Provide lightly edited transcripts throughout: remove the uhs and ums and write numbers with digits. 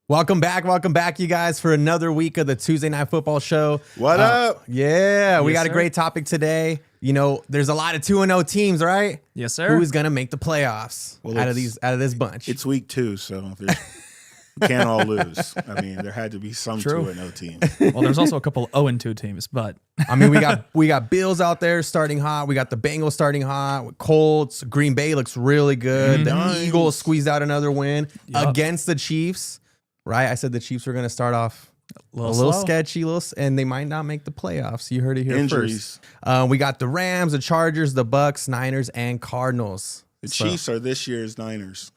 Welcome back, you guys, for another week of the Tuesday Night Football Show. What up? Yeah, we Yes, got a sir. great topic today. You know, there's a lot of 2-0 teams, right? Yes, sir. Who is gonna make the playoffs Well, out of this bunch? It's week 2, so we can't all lose. I mean, there had to be some True. 2-0 team. Well, there's also a couple 0-2 teams, but I mean, we got Bills out there starting hot. We got the Bengals starting hot. With Colts, Green Bay looks really good. Nice. The Eagles squeezed out another win Yup. against the Chiefs. Right, I said the Chiefs were going to start off a little slow. sketchy, and they might not make the playoffs. You heard it here Injuries. first. We got the Rams, the Chargers, the Bucks, Niners, and Cardinals. The Chiefs are this year's Niners.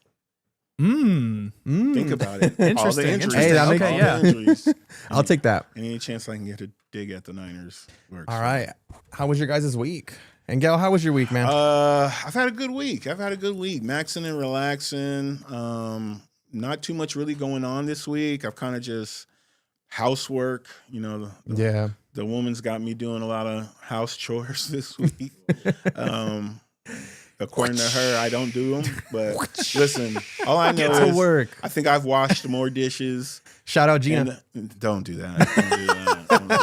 Mm. Think about it. All Interesting, the injuries. interesting. Hey, that all makes- the yeah. injuries. I'll take that. Any chance I can get a dig at the Niners works. All right. How was your guys' week? And Gail, how was your week, man? I've had a good week. Maxing and relaxing. Not too much really going on this week. I've kind of just housework. You know, Yeah. the woman's got me doing a lot of house chores this week. According to her, I don't do them. But listen, all I know Get to is work. I think I've washed more dishes. Shout out Gina. Don't do that. Don't do that. Don't do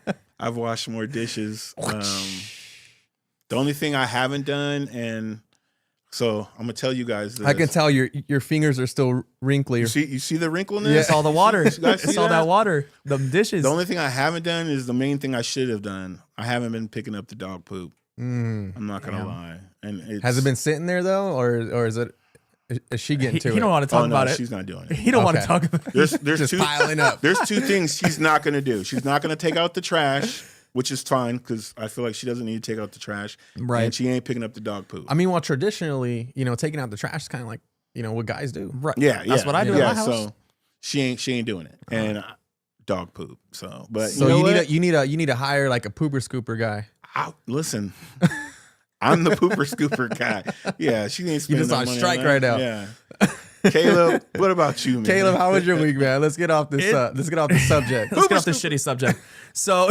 that. I've washed more dishes. The only thing I haven't done, and so I'm gonna tell you guys this. I can tell your fingers are still wrinkly. You see the wrinkleness? It's all the water. You guys It's see all that that? water. The dishes. The only thing I haven't done is the main thing I should have done. I haven't been picking up the dog poop. I'm not gonna lie. And Has it been sitting there though, or is she getting to he it? don't want to talk Oh no, about it. she's not doing it. He don't want to Okay. talk about it. There's Just two piling up. There's two things she's not gonna do. She's not gonna take out the trash, which is fine because I feel like she doesn't need to take out the trash. Right. And she ain't picking up the dog poop. I mean, well, traditionally, taking out the trash is kind of like, what guys do. Right. Yeah, That's what I do in yeah, my house. So she ain't doing it, and dog poop. So, but So you, know you what? need to hire like a pooper scooper guy. Listen. I'm the pooper scooper guy. Yeah, she ain't You spending just no on money strike that. right now. Yeah. Caleb, what about you, man? Caleb, how was your week, man? Let's get off this. Let's get off the subject. Let's get off this shitty subject. So,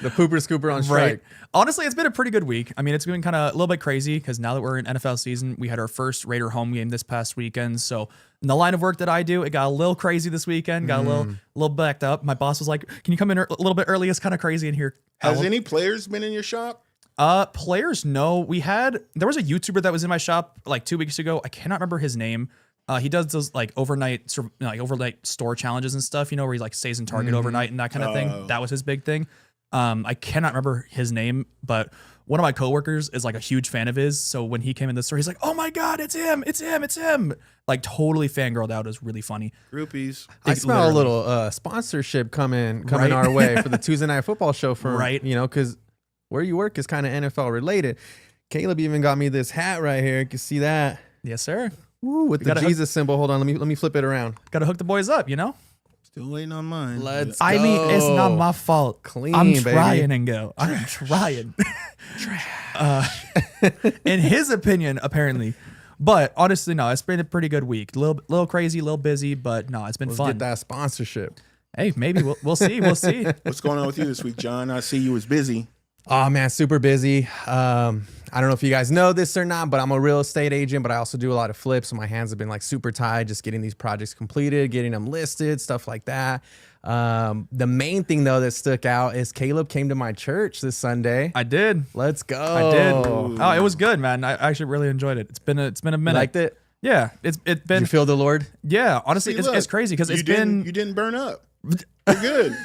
The pooper scooper on strike. right. Honestly, it's been a pretty good week. I mean, it's been kind of a little bit crazy because now that we're in NFL season, we had our first Raider home game this past weekend. So, in the line of work that I do, it got a little crazy this weekend. Got a little backed up. My boss was like, "Can you come in a little bit early? It's kind of crazy in here." Has any players been in your shop? Players, no. There was a YouTuber that was in my shop like 2 weeks ago. I cannot remember his name. He does those like overnight store challenges and stuff, where he like stays in Target overnight and that kind of thing. That was his big thing. I cannot remember his name, but one of my coworkers is like a huge fan of his. So when he came in the store, he's like, "Oh my God, it's him. It's him. It's him." Like totally fangirled out. It was really funny. Groupies. I smell a Literally. little sponsorship coming Right. our way for the Tuesday Night Football Show. Right. Because where you work is kind of NFL related. Caleb even got me this hat right here. You can see that. Yes, sir. Woo, with the gotta hook- Jesus symbol. Hold on, let me flip it around. Got to hook the boys up, Still waiting on mine. Let's I mean, it's not go. my fault. Clean, I'm baby. trying and go. I'm trying. In his opinion, apparently. But honestly, no, it's been a pretty good week. Little crazy, a little busy, but no, it's been Let's fun. get that sponsorship. Hey, maybe we'll see. We'll see. What's going on with you this week, John? I see you was busy. Oh man, super busy. I don't know if you guys know this or not, but I'm a real estate agent, but I also do a lot of flips. So my hands have been like super tied, just getting these projects completed, getting them listed, stuff like that. The main thing though that stuck out is Caleb came to my church this Sunday. I did. Let's go. I did. Oh, it was good, man. I actually really enjoed it. It's been a minute. Liked it? Yeah, it's Did been. you feel the Lord? Yeah, honestly, See, it's look, crazy because it's you been. didn't burn up. You're good.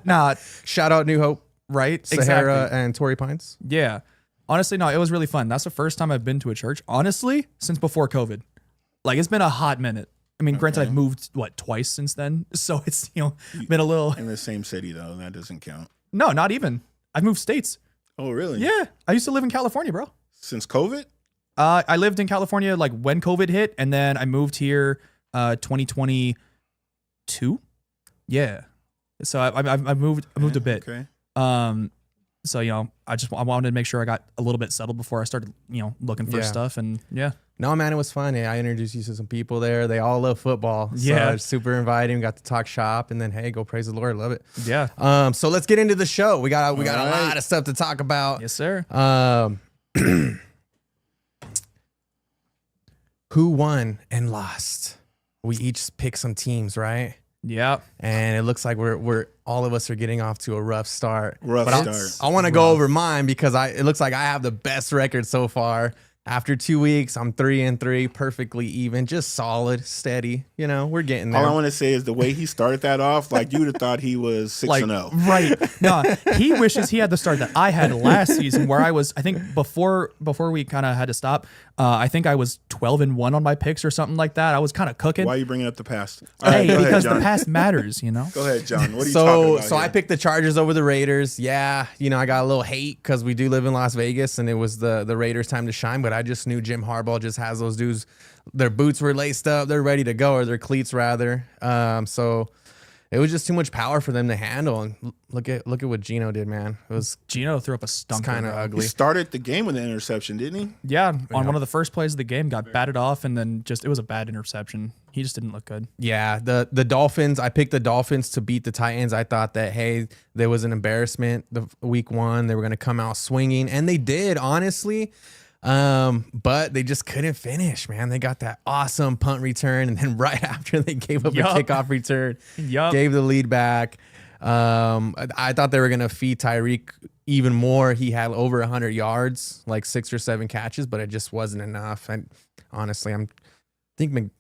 Nah, Shout out New Hope, right? Sahara, Exactly. and Torrey Pines. Yeah. Honestly, no, it was really fun. That's the first time I've been to a church, honestly, since before COVID. Like, it's been a hot minute. I mean, granted, I've moved, twice since then. So it's, been a little. In the same city though, that doesn't count. No, not even. I've moved states. Oh, really? Yeah. I used to live in California, bro. Since COVID? I lived in California, like, when COVID hit, and then I moved here 2022. Yeah. So I moved a bit. Okay. So, I wanted to make sure I got a little bit settled before I started, looking for Yeah. stuff. And yeah. No, man, it was fun. I introduced you to some people there. They all love football. So Yeah. it's super inviting. Got to talk shop, and then hey, go praise the Lord. Love it. Yeah. So let's get into the show. We got a right. lot of stuff to talk about. Yes, sir. Who won and lost? we each pick some teams, right? Yeah. And it looks like we're all of us are getting off to a rough start. Rough But start. I want to go over mine because it looks like I have the best record so far. After 2 weeks, I'm 3-3, perfectly even, just solid, steady. You know, we're getting there. All I want to say is the way he started that off, like you would have thought he was 6-0. Right. No, he wishes he had the start that I had last season, where I was, I think before we kind of had to stop, I think I was 12-1 on my picks or something like that. I was kind of cooking. Why are you bringing up the past? All right, Hey, go ahead, because John. the past matters, you know? Go ahead, John. What are you talking about So I here? picked the Chargers over the Raiders. Yeah, you know, I got a little hate because we do live in Las Vegas and it was the Raiders' time to shine. But I just knew Jim Harbaugh just has those dudes. Their boots were laced up. They're ready to go, or their cleats rather. So it was just too much power for them to handle. And look at what Gino did, man. It was Gino threw up a stunk. kind of He ugly. started the game with an interception, didn't he? Yeah, on one of the first plays of the game, got batted off, and then it was a bad interception. He just didn't look good. Yeah, the Dolphins. I picked the Dolphins to beat the Titans. I thought that hey, there was an embarrassment. The week 1, they were going to come out swinging, and they did, honestly. But they just couldn't finish, man. They got that awesome punt return, and then right after they gave up a kickoff return, gave the lead back. I thought they were gonna feed Tyreek even more. He had over 100 yards, like 6 or 7 catches, but it just wasn't enough. And honestly, I think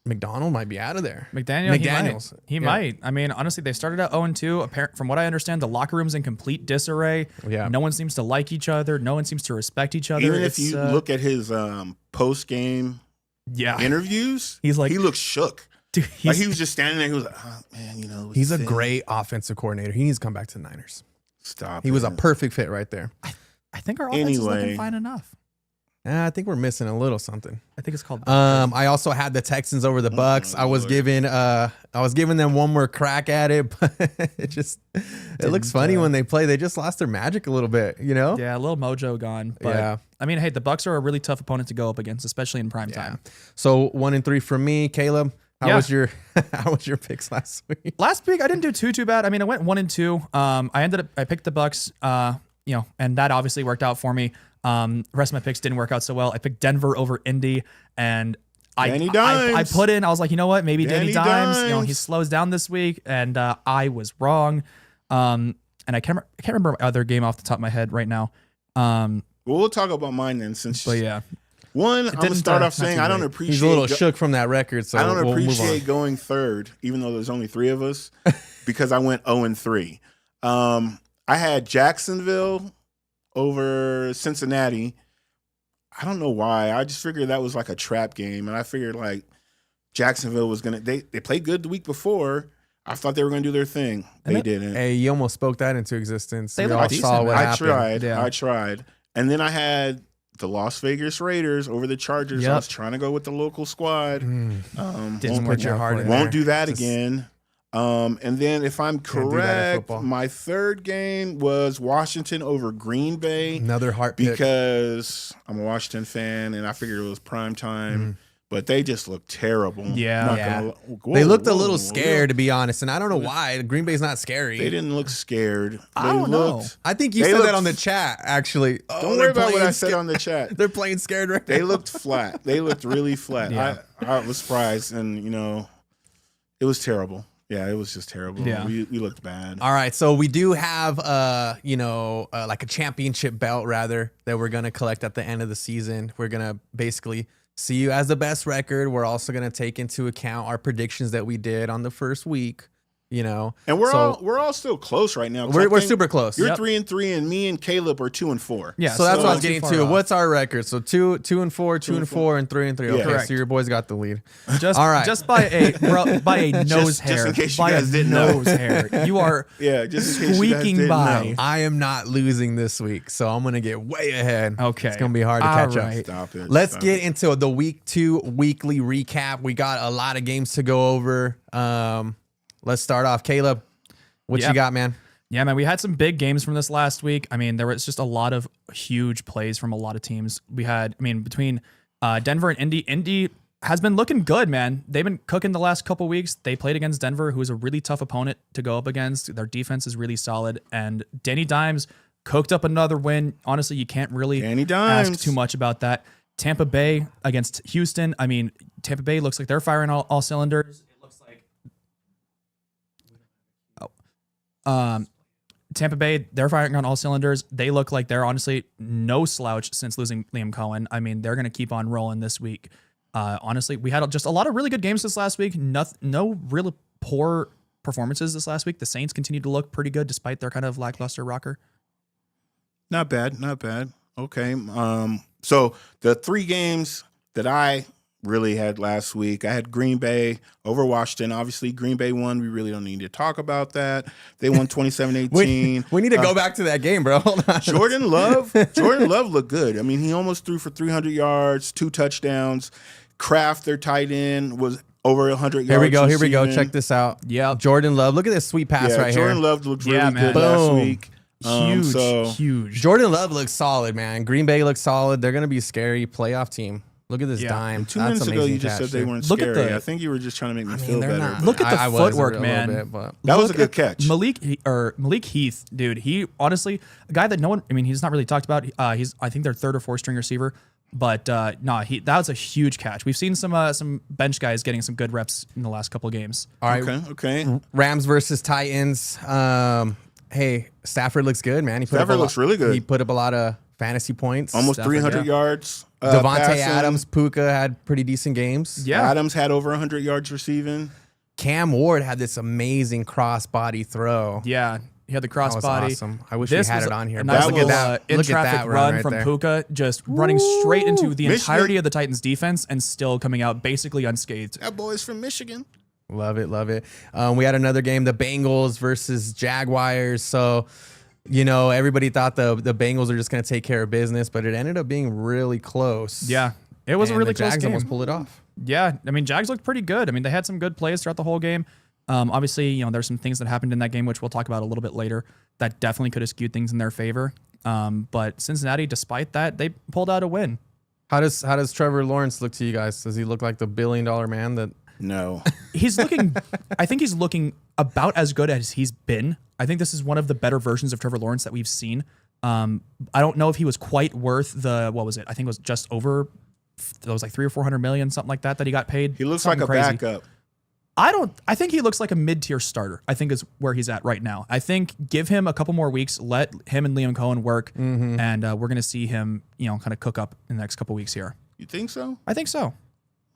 McDonald might be out of there. McDaniels. He might. I mean, honestly, they started at 0-2. From what I understand, the locker room's in complete disarray. Yeah. No one seems to like each other. No one seems to respect each other. Even if you look at his post game interviews, He's like, he looks shook. dude, Like he was just standing there. He was like, oh, man, you know. He's a great offensive coordinator. He needs to come back to the Niners. Stop. He was a perfect fit right there. I think our offense is looking Anyway. fine enough. I think we're missing a little something. I think it's called. I also had the Texans over the Bucks. I was giving them one more crack at it, but it looks funny when they play. They just lost their magic a little bit, you know? Yeah, a little mojo gone. But Yeah. I mean, hey, the Bucks are a really tough opponent to go up against, especially in prime time. So 1-3 for me, Caleb. How was your picks last week? Last week I didn't do too bad. I mean, I went 1-2. I picked the Bucks, and that obviously worked out for me. The rest of my picks didn't work out so well. I picked Denver over Indy, and Danny Dimes. I was like, you know what? Maybe Danny Dimes. You know, he Dimes. slows down this week, and I was wrong. And I can't remember my other game off the top of my head right now. Well, we'll talk about mine then. But yeah, I'm gonna start off saying I don't appreciate. He's a little shook from that record, so I don't we'll move appreciate on. going third, even though there's only 3 of us, because I went 0-3. I had Jacksonville over Cincinnati. I don't know why. I just figured that was like a trap game, and I figured like Jacksonville was gonna. They played good the week before. I thought they were gonna do their thing. They didn't. Hey, you almost spoke that into existence. They We look all decent, saw what I happened. tried. Yeah. I tried. And then I had the Las Vegas Raiders over the Chargers. I Yep. was trying to go with the local squad. Didn't Didn't put work your out heart for in you. there. Won't do that Just- again. And then if I'm do that in correct, football. my third game was Washington over Green Bay Another heart pick. because I'm a Washington fan and I figured it was prime time. But they just looked terrible. Yeah. Not Yeah. gonna- They looked a whoa, little whoa. scared, to be honest, and I don't know why. Green Bay's not scary. They didn't look scared. I don't know. I think you They said looked- that on the chat, actually. Oh, Don't they're worry about what playing I said sca- on the chat. They're playing scared right They now. looked flat. They looked really flat. Yeah. I was surprised, and it was terrible. Yeah, it was just terrible. Yeah. We looked bad. All right, so we do have, like a championship belt, rather, that we're going to collect at the end of the season. We're going to basically see you as the best record. We're also going to take into account our predictions that we did on the first week, And we're all still close right now. 'cause I We're think super close. You're Yep. 3-3, and me and Caleb are 2-4. Yeah. So that's what I was not too getting far to. off. What's our record? So 2-4, 2-4, and 3-3. Okay, Correct. so your boys got the lead. Just All right. just by a nose Just hair. in case you by guys a didn't know. nose hair. You are Yeah, just in case you guys squeaking didn't by. know. I am not losing this week, so I'm gonna get way ahead. Okay. It's gonna be hard to All catch right. up. Stop it. Let's Stop get it. into the week 2 weekly recap. We got a lot of games to go over. Let's start off. Caleb, what Yeah. you got, man? Yeah, man, we had some big games from this last week. I mean, there was just a lot of huge plays from a lot of teams. Between Denver and Indy. Indy has been looking good, man. They've been cooking the last couple weeks. They played against Denver, who is a really tough opponent to go up against. Their defense is really solid. And Danny Dimes cooked up another win. Honestly, you can't really Danny Dimes. ask too much about that. Tampa Bay against Houston. I mean, Tampa Bay looks like they're firing all cylinders. It looks like Tampa Bay, they're firing on all cylinders. They look like they're honestly no slouch since losing Liam Cohen. I mean, they're going to keep on rolling this week. Honestly, we had just a lot of really good games this last week. No really poor performances this last week. The Saints continue to look pretty good despite their kind of lackluster rocker. Not bad. Okay. So the 3 games that I really had last week, I had Green Bay over Washington. Obviously, Green Bay won. We really don't need to talk about that. They won 27-18. We need to go back to that game, bro. Hold on. Jordan Love looked good. I mean, he almost threw for 300 yards, 2 touchdowns. Kraft, their tight end, was over 100 yards. Here we go. Check this out. Yeah. Jordan Love. Look at this sweet pass right Jordan here. Love looked really Yeah, good man. last Boom. week. Huge. Jordan Love looks solid, man. Green Bay looks solid. They're going to be a scary playoff team. Look at this dime. 2 That's minutes ago, amazing you just catch, said they dude. weren't Look at scary. the- I think you were just trying to make me I mean, feel they're better. not. but Look at the I was footwork, a man. little bit, but That was a Look good at catch. Malik Heath, dude. He honestly, a guy that no one, I mean, he's not really talked about. He's, I think, their 3rd or 4th string receiver. But that was a huge catch. We've seen some bench guys getting some good reps in the last couple of games. all right. Okay. Rams versus Titans. Hey, Stafford looks good, man. Stafford looks really good. He put up a lot of fantasy points. Almost Stafford, 300 yeah. yards. Devontae passing. Adams, Puka had pretty decent games. Yeah. Adams had over 100 yards receiving. Cam Ward had this amazing cross-body throw. Yeah. He had the That was crossbody. awesome. I wish we had it on here. A but nice look little at that. in Look at traffic that run right from there. Puka, just running straight into the Michigan. entirety of the Titans defense and still coming out basically unscathed. That boy's from Michigan. Love it. We had another game, the Bengals versus Jaguars. So, everybody thought the Bengals are just going to take care of business, but it ended up being really close. Yeah. It was a And really the close Jags game. almost pulled it off. Yeah, I mean, Jags looked pretty good. I mean, they had some good plays throughout the whole game. Obviously, there's some things that happened in that game, which we'll talk about a little bit later, that definitely could have skewed things in their favor. But Cincinnati, despite that, they pulled out a win. How does Trevor Lawrence look to you guys? Does he look like the $1 billion man that? No. I think he's looking about as good as he's been. I think this is one of the better versions of Trevor Lawrence that we've seen. I don't know if he was quite worth the, what was it? I think it was just over, it was like 300 or 400 million, something like that he got paid. He looks Something like a crazy. backup. I think he looks like a mid-tier starter. I think is where he's at right now. I think give him a couple more weeks, let him and Liam Cohen work, and we're going to see him, kind of cook up in the next couple weeks here. You think so? I think so.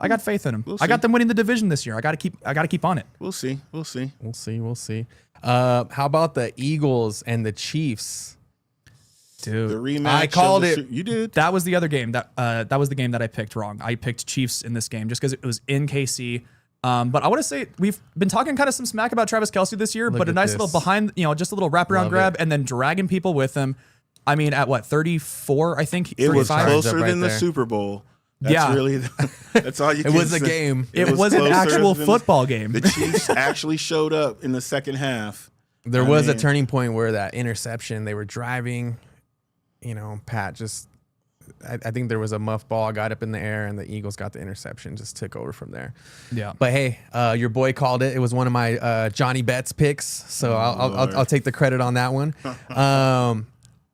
I got faith in him. We'll I got see. them winning the division this year. I got to keep on it. We'll see. We'll see. How about the Eagles and the Chiefs? The Dude, rematch. I called of the it. You did. that was the other game that was the game that I picked wrong. I picked Chiefs in this game just because it was in KC. But I want to say we've been talking kind of some smack about Travis Kelce this year, but a at nice this. little behind, just a little wraparound Love grab it. and then dragging people with him. I mean, at what, 34, I think? It was 35? closer Right than the there. Super Bowl. That's Yeah. really. That's all you. It can was a say. game. It was an closer actual than- football game. The Chiefs actually showed up in the second half. There I was a mean- turning point where that interception, they were driving, Pat just, I think there was a muff ball, got up in the air, and the Eagles got the interception, just took over from there. Yeah. But hey, your boy called it. It was one of my Johnny Betts picks, so I'll take the credit on that one.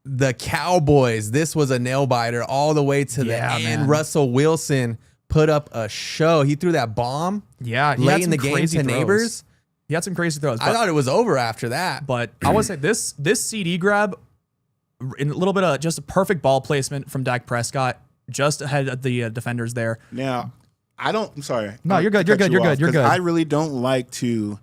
The Cowboys, this was a nail biter all the way to the Yeah, end. man. Russell Wilson put up a show. He threw that bomb Yeah. He late had in some the game crazy to throws. Neighbors. He had some crazy throws. I thought it was over after that. But I would say this CD grab, in a little bit of just a perfect ball placement from Dak Prescott, just ahead of the defenders there. Now, I'm sorry. No, I'm you're good, gonna you're cut good, you're you off, good, you're 'cause good. I really don't like to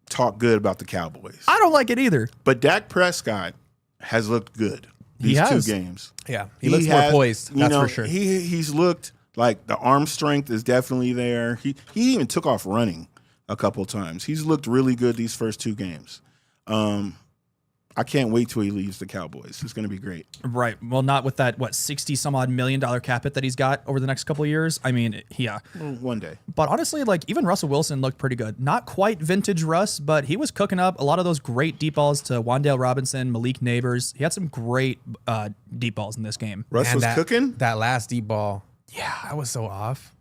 talk good about the Cowboys, I don't like it either. but Dak Prescott has looked good He these has. 2 games. Yeah, he looks more has- poised. That's for sure. He's looked like the arm strength is definitely there. He even took off running a couple times. He's looked really good these first 2 games. I can't wait till he leaves the Cowboys. It's going to be great. Right. Well, not with that, what, $60-some-odd million cap hit that he's got over the next couple of years. I mean, yeah. Well, one day. But honestly, like, even Russell Wilson looked pretty good. Not quite vintage Russ, but he was cooking up a lot of those great deep balls to Wan'Dale Robinson, Malik Neighbors. He had some great deep balls in this game. Russ And was that, cooking. That last deep ball, yeah, I was so off.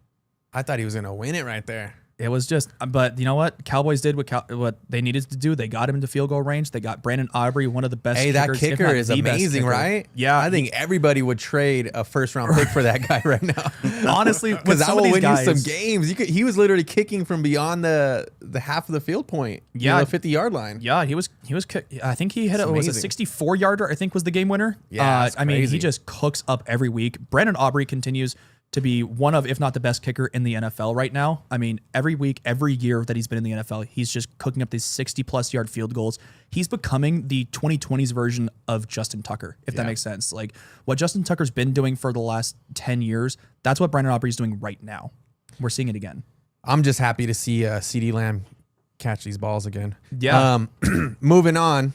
I thought he was gonna win it right there. It was just, but you know what? Cowboys did what they needed to do. They got him into field goal range. They got Brandon Aubrey, one of the best. Hey, that kickers, if kicker not is the best amazing, kicker. right? Yeah, I think everybody would trade a first-round pick for that guy right now. honestly, Because with that some will of these win guys, you some games. He was literally kicking from beyond the half of the field point. Yeah. The 50-yard line. Yeah, he was. I think he hit it. Was a amazing. 64-yarder. I think was the game winner. Yeah, that's I mean, he crazy. just cooks up every week. Brandon Aubrey continues to be one of, if not the best kicker in the NFL right now. I mean, every week, every year that he's been in the NFL, he's just cooking up these 60+ yard field goals. He's becoming the 2020s version of Justin Tucker, if that makes sense. Like what Justin Tucker's been doing for the last 10 years, that's what Brandon Aubrey's doing right now. We're seeing it again. I'm just happy to see CeeDee Lamb catch these balls again. Yeah. Moving on,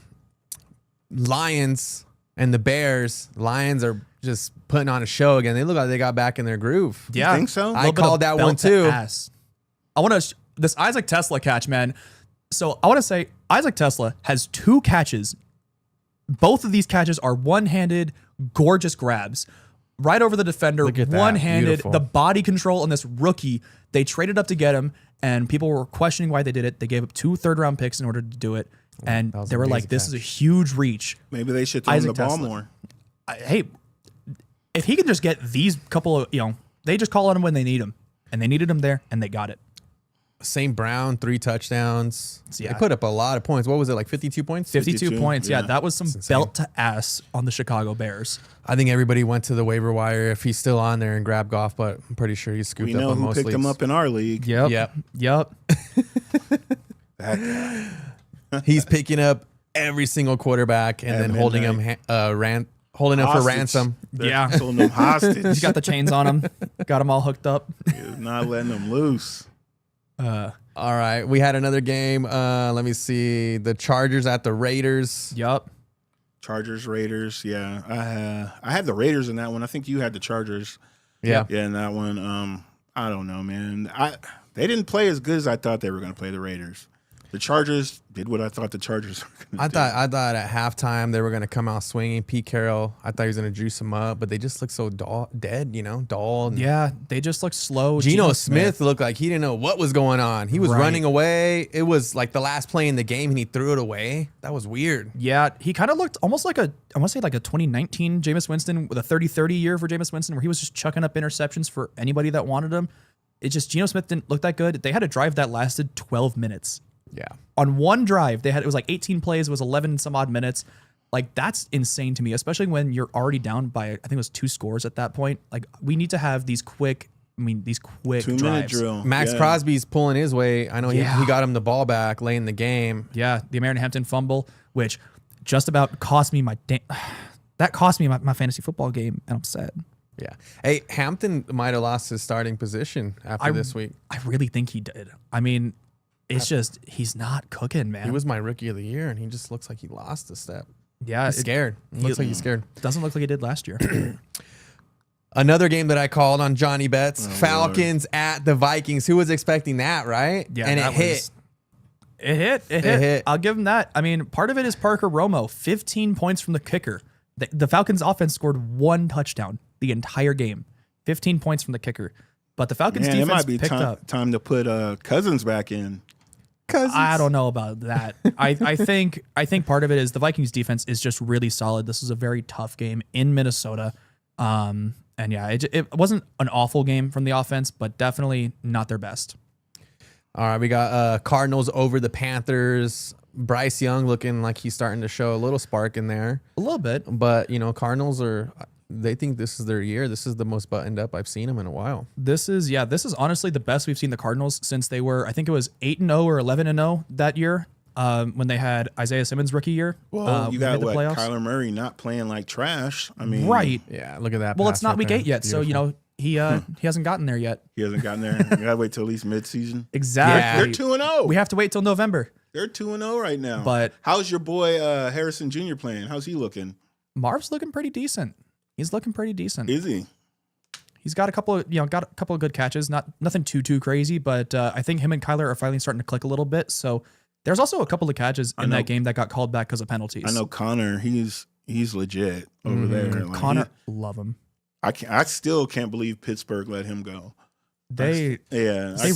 Lions and the Bears. Lions are just putting on a show again. They look like they got back in their groove. Yeah, think so? I called that one too. I want to this Isaac Tesla catch, man. So I want to say Isaac Tesla has 2 catches. Both of these catches are one-handed, gorgeous grabs. Right over the defender, Look at that. one-handed. Beautiful. The body control on this rookie. They traded up to get him, and people were questioning why they did it. They gave up 2 third-round picks in order to do it, and that was they an were like, amazing "This is a catch. huge reach." Maybe they should throw him the Isaac ball Tesla. more. Hey, if he can just get these couple of, they just call on him when they need him, and they needed him there, and they got it. St. Brown, 3 touchdowns. Yeah. They put up a lot of points. What was it, like 52 points? 52 52, points. Yeah, yeah. that was some insane. belt to ass on the Chicago Bears. I think everybody went to the waiver wire if he's still on there and grabbed Goff, but I'm pretty sure he's scooped We up know on who most picked him leagues. up in our league. Yep. That guy. He's picking up every single quarterback and At then holding midnight. him holding him for Hostage. ransom. They're Yeah. holding him hostage. He's got the chains on him. Got them all hooked up. He's not letting them loose. All right, we had another game. Let me see. The Chargers at the Raiders. Yup. Chargers, Raiders. Yeah, I had the Raiders in that one. I think you had the Chargers. Yeah. Yeah, in that one. I don't know, man. They didn't play as good as I thought they were going to play the Raiders. The Chargers did what I thought the Chargers were going to do. I thought at halftime they were going to come out swinging. Pete Carroll, I thought he was going to juice them up, but they just looked so dead, dull. And Yeah, they just look slow. Geno Smith looked like he didn't know what was going on. He was Right. running away. It was like the last play in the game and he threw it away. That was weird. Yeah, he kind of looked almost like I want to say like a 2019 Jameis Winston with a 30-30 year for Jameis Winston, where he was just chucking up interceptions for anybody that wanted him. It just, Geno Smith didn't look that good. They had a drive that lasted 12 minutes. Yeah. On one drive, it was like 18 plays, it was 11 and some odd minutes. Like, that's insane to me, especially when you're already down by, I think it was 2 scores at that point. Like, we need to have these quick 2-minute drives. drill. Max Yeah. Crosby's pulling his way. I know he got him the ball back late in the game. Yeah, the American Hampton fumble, which just about cost me my fantasy football game, and I'm sad. Yeah. Hey, Hampton might have lost his starting position after this week. I really think he did. I mean, it's just, he's not cooking, man. He was my rookie of the year, and he just looks like he lost a step. yeah, He's scared. Looks like he's scared. doesn't look like he did last year. Another game that I called on Johnny Betts, Falcons at the Vikings. Who was expecting that, right? Yeah, and it that hit. was- It hit. hit. I'll give him that. I mean, part of it is Parker Romo, 15 points from the kicker. The Falcons offense scored 1 touchdown the entire game, 15 points from the kicker. But the Falcons Man, it defense might be picked up. time to put Cousins back in. I don't know about that. I think part of it is the Vikings defense is just really solid. This is a very tough game in Minnesota. And yeah, it wasn't an awful game from the offense, but definitely not their best. All right, we got Cardinals over the Panthers. Bryce Young looking like he's starting to show a little spark in there. A little bit. But, Cardinals they think this is their year. This is the most buttoned up I've seen them in a while. This is honestly the best we've seen the Cardinals since they were, I think it was 8-0 or 11-0 that year, when they had Isaiah Simmons rookie year. Well, you when they got made the playoffs. Kyler Murray not playing like trash. I mean, Right. Yeah, look at that. Well, pass it's not right week there. 8 yet, so Beautiful. he hasn't gotten there yet. He hasn't gotten there. You gotta wait till at least mid-season. Exactly. They're 2-0. We have to wait till November. They're 2-0 right now. But- how's your boy Harrison Jr. playing? How's he looking? Marv's looking pretty decent. He's looking pretty decent. Is he? He's got a couple of good catches. Nothing too crazy, but I think him and Kyler are finally starting to click a little bit. So there's also a couple of catches in that game that got called back because of penalties. I know Connor. He's legit over there. Like, Connor, love him. I still can't believe Pittsburgh let him go. They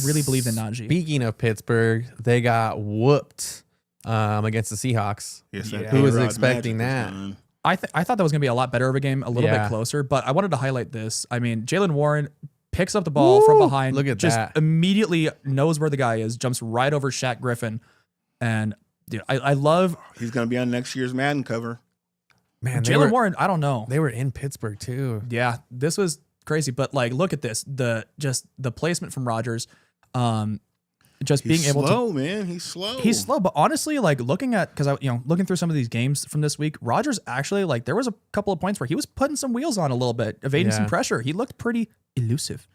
really believe in Najee. Speaking of Pittsburgh, they got whooped against the Seahawks. Yes, Yeah. Who was A-Rod expecting magic that? was done. I thought that was going to be a lot better of a game, a little bit Yeah. closer, but I wanted to highlight this. I mean, Jalen Warren picks up the ball from behind. Look at just that. immediately knows where the guy is, jumps right over Shaq Griffin. And dude, I love He's going to be on next year's Madden cover. Man, Jalen Warren. I don't know. They were in Pittsburgh too. Yeah, this was crazy. But like, look at this. The placement from Rodgers. Just He's being able slow, man. He's slow. He's slow, but honestly, like looking at, because I, looking through some of these games from this week, Rodgers actually, like, there was a couple of points where he was putting some wheels on a little bit, evading some Yeah. pressure. He looked pretty elusive.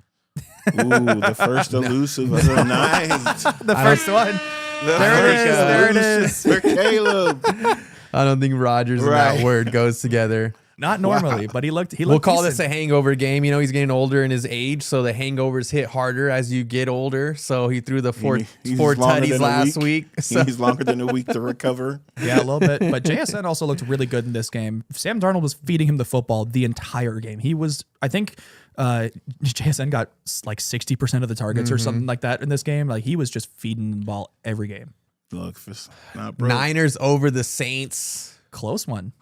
Ooh, the first elusive of the night. The first one. There it is. For Caleb. I don't think Rodgers and Right. that word goes together. Not normally, but he looked. We'll call this a hangover game. You know, he's getting older in his age, so the hangovers hit harder as you get older. So he threw the four He's four longer tutties than a last week. So He's longer than a week to recover. Yeah, a little bit. But JSN also looked really good in this game. Sam Darnold was feeding him the football the entire game. He was, I think, JSN got like 60% of the targets or something like that in this game. Like he was just feeding the ball every game. Look, if it's not broke. Niners over the Saints. Close one.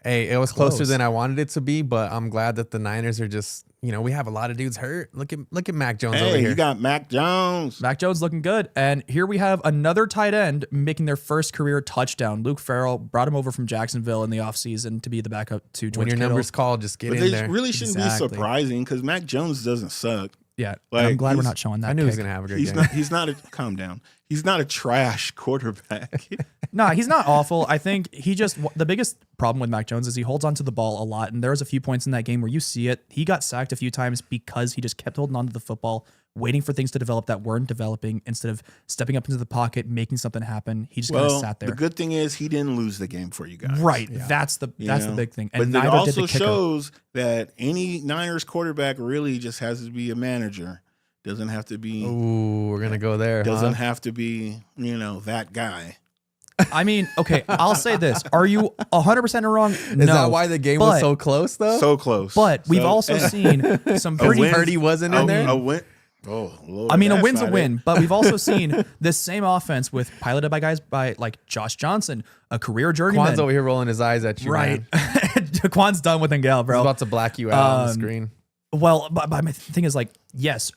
Hey, it was closer Close. than I wanted it to be, but I'm glad that the Niners are just, we have a lot of dudes hurt. Look at Mac Jones over Hey, here. you got Mac Jones. Mac Jones looking good. And here we have another tight end making their first career touchdown. Luke Farrell brought him over from Jacksonville in the offseason to be the backup to George when your Kittle. number's called, just get But in they there. really shouldn't Exactly. be surprising because Mac Jones doesn't suck. Yeah, Like, I'm glad we're he's- not showing that. I knew he was pick. gonna have a great He's game. not a calm down. He's not a trash quarterback. Nah, he's not awful. I think the biggest problem with Mac Jones is he holds onto the ball a lot. And there was a few points in that game where you see it. He got sacked a few times because he just kept holding onto the football, waiting for things to develop that weren't developing instead of stepping up into the pocket, making something happen. He just kind of Well, sat there. the good thing is he didn't lose the game for you guys. Right. That's the You that's know? the big thing. But And it neither did also the kicker. shows that any Niners quarterback really just has to be a manager. Doesn't have to be. Ooh, we're gonna go there. Doesn't huh? have to be, that guy. I mean, okay, I'll say this. Are you 100% wrong? Is No. that why the game was But- so close though? So close. But we've So- also seen some pretty win- Purdy wasn't in there. A win. Oh, Lord, I mean, a that's win's a not win, it. but we've also seen this same offense with piloted by guys like Josh Johnson, a career journeyman. Juan's over here rolling his eyes at you, right. man. Jaquan's done with Engel, He's bro. about to black you out on the Um, screen. Well, but my thing is like, yes,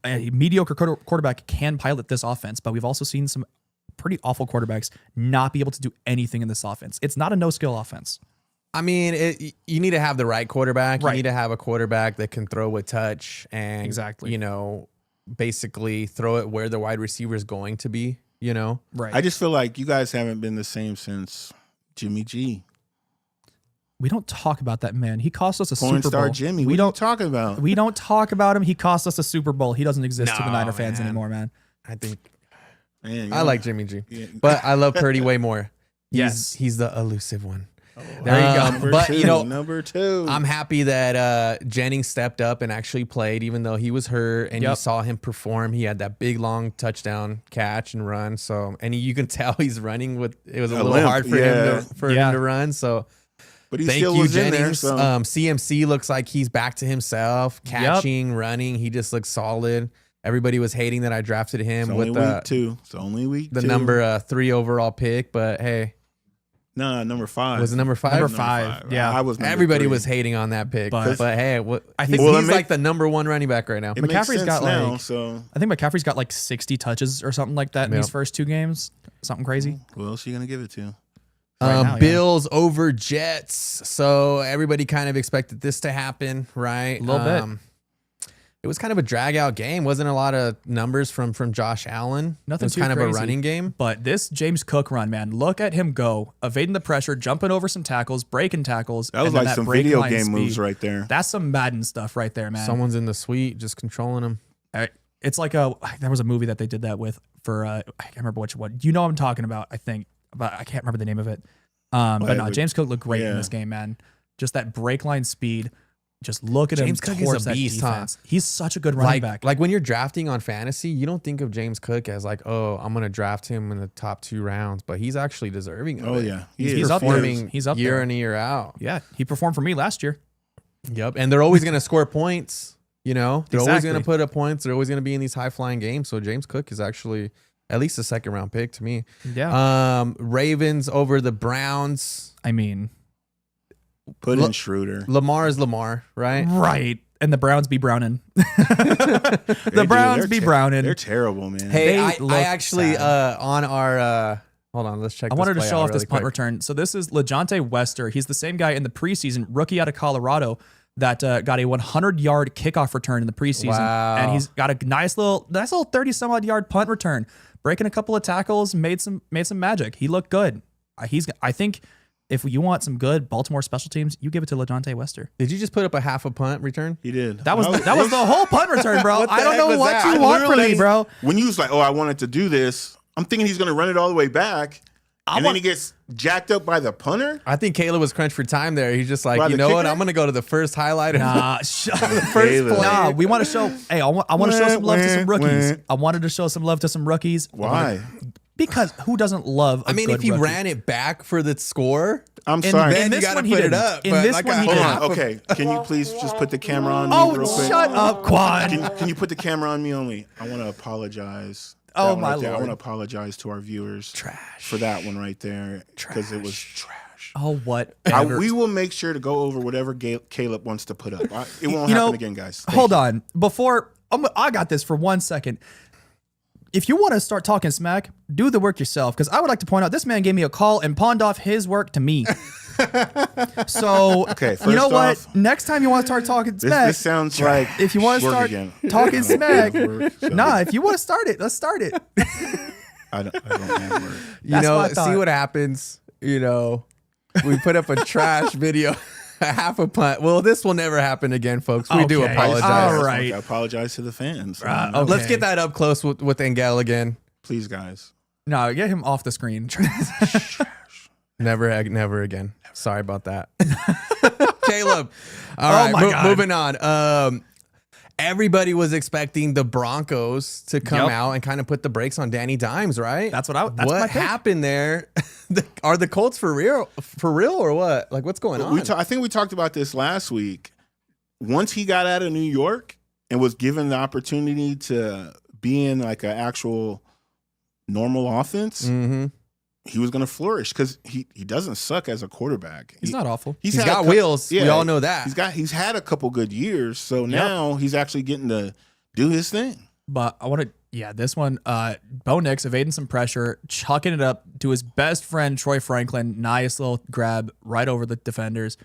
a mediocre quarterback can pilot this offense, but we've also seen some pretty awful quarterbacks not be able to do anything in this offense. It's not a no-skill offense. I mean, you need to have the right quarterback. Right. You need to have a quarterback that can throw with touch and Exactly. basically throw it where the wide receiver is going to be. Right. I just feel like you guys haven't been the same since Jimmy G. We don't talk about that man. He cost us a Porn Super star Bowl. Jimmy. We What are you don't talking about? We don't talk about him. He cost us a Super Bowl. He doesn't exist to the No, Niner fans man. anymore, man. I think Man, you I know, like Jimmy G, yeah. but I love Purdy way more. Yes. He's the elusive one. There you go. Number But, two, number two. I'm happy that Jennings stepped up and actually played, even though he was hurt. And you Yep. saw him perform. He had that big long touchdown catch and run. So, and you can tell he's running with. It was a little limp, hard for yeah. him to run. So, but he thank still you, was in there. Jennings. So. CMC looks like he's back to himself, catching, running. He just looks solid. Everybody was hating that I drafted him it's with only week two. It's only week the two. number 3 overall pick. But hey, No, number 5. was it number 5? Number 5. Yeah. I was. Number Everybody 3. was hating on that pick, But- but hey, I think- he's Well, it make- like the number 1 running back right now. It makes McCaffrey's sense got, now. like- So I think McCaffrey's got like 60 touches or something like that in Yep. these first 2 games. Something crazy. who else are you gonna give it to? Right now, yeah. Bills over Jets. So everybody kind of expected this to happen, right? A little bit. It was kind of a drag out game. Wasn't a lot of numbers from Josh Allen. Nothing It was too kind of a crazy. running game. But this James Cook run, man, look at him go, evading the pressure, jumping over some tackles, breaking tackles. That was and then like some break video line game speed. moves right there. That's some Madden stuff right there, man. Someone's in the suite just controlling him. It's like there was a movie that they did that with for I can't remember which one. You know what I'm talking about, I think, but I can't remember the name of it. But no, But- James Cook looked great in yeah. this game, man. Just that break line speed. Just look at James him. Cook is a towards that beast, huh? defense. He's such a good running back. Like when you're drafting on fantasy, you don't think of James Cook as like, oh, I'm gonna draft him in the top 2 rounds, but he's actually deserving of Oh it. yeah, He's up there. Performing He's up year there. in and year out. Yeah, he performed for me last year. Yep, and they're always gonna score points. You know, they're always going to Exactly. put up points. They're always going to be in these high flying games. So James Cook is actually at least a second round pick to me. Yeah. Ravens over the Browns. I mean, Put in Schroeder. Lamar is Lamar, right? right. And the Browns be Browning. They The do. Browns They're be They're Browning. terrible, man. Hey, They I look actually sad. on our hold on, let's check. I wanted to play show out off this really punt quick. return. So this is LeJonte Wester. He's the same guy in the preseason, rookie out of Colorado, that got a 100-yard kickoff return in the preseason. Wow. And he's got a nice little 30-some-odd yard punt return, breaking a couple of tackles, made some magic. He looked good. I think if you want some good Baltimore special teams, you give it to LeJonte Wester. Did you just put up a half a punt return? He did. That was the whole punt return, bro. What the I don't heck know was what that? you I want from me, literally- bro. When you was like, "Oh, I wanted to do this," I'm thinking he's going to run it all the way back, and then he gets jacked up by the punter. I think Caleb was crunched for time there. He's just like, By you the know what? kicker? I'm gonna go to the first highlight. Of Nah, first Caleb. play. Nah, we want to show. Hey, I want to show some love to some rookies. Wah. I wanted to show some love to some rookies. Why? Because who doesn't love? I mean, if he ran it back for the score, I'm In- sorry. then in you this gotta one, he put it didn't. up. In but this like one, a he Hold didn't. half on. a- Okay. Can you please just put the camera on me real Oh, quick? shut up, Quan. Can you put the camera on me only? I want to apologize. Oh, That one my right there. I Lord. want to apologize to our viewers Trash. for that one right there because it was trash. Oh, what? We will make sure to go over whatever Caleb wants to put up. It won't You happen know, again, guys. Hold on. Before I got this for 1 second. If you want to start talking smack, do the work yourself. Because I would like to point out this man gave me a call and pawned off his work to me. So, Okay, you know first what? off, Next time you want to start talking smack, This sounds like if you want to work start again. talking I don't smack, have work, so nah, if you want to start it, let's start it. I don't have work. You That's know, what I see thought. what happens. You know, we put up a trash video, a half a punt. Well, this will never happen again, folks. We do Okay. apologize. All right. I apologize to the fans. okay. Let's get that up close with Engel again. Please, guys. No, get him off the screen. Never again. Sorry about that. Caleb. All right, my God. moving on. Everybody was expecting the Broncos to come Yep. out and kind of put the brakes on Danny Dimes, right? That's my what pick. happened there? Are the Colts for real or what? Like, what's going on? I think we talked about this last week. Once he got out of New York and was given the opportunity to be in like an actual normal offense, Mm-hmm. he was going to flourish because he doesn't suck as a quarterback. He's not awful. He's had got a cou- wheels. Yeah, we all know that. He's had a couple good years, so now he's actually getting to do his thing. But I want to, this one, Bo Nix evading some pressure, chucking it up to his best friend, Troy Franklin. Nice little grab right over the defenders.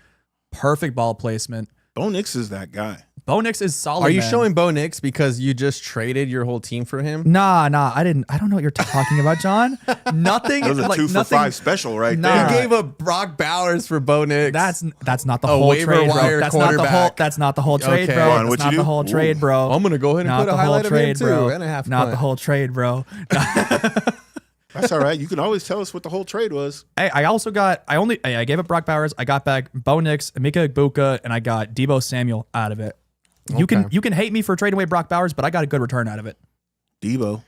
Perfect ball placement. Bo Nix is that guy. Bo Nix is solid. Are you man. showing Bo Nix because you just traded your whole team for him? Nah, I didn't. I don't know what you're talking about, John. Nothing. That was a like, 2 for nothing, 5 special right Nah. You there. gave up Brock Bowers for Bo Nix. That's not the A whole waiver trade, wire bro. That's not the whole. quarterback. That's not the whole trade, Okay. bro. Come on, That's what'd not you the do? whole trade, bro. I'm gonna go ahead and Not put a the whole highlight of him trade, too, bro. and a half Not punt. the whole trade, bro. That's all right. You can always tell us what the whole trade was. Hey, I gave up Brock Bowers. I got back Bo Nix, Mika Igbokwe, and I got Debo Samuel out of it. You Okay. can hate me for trading away Brock Bowers, but I got a good return out of it. Debo.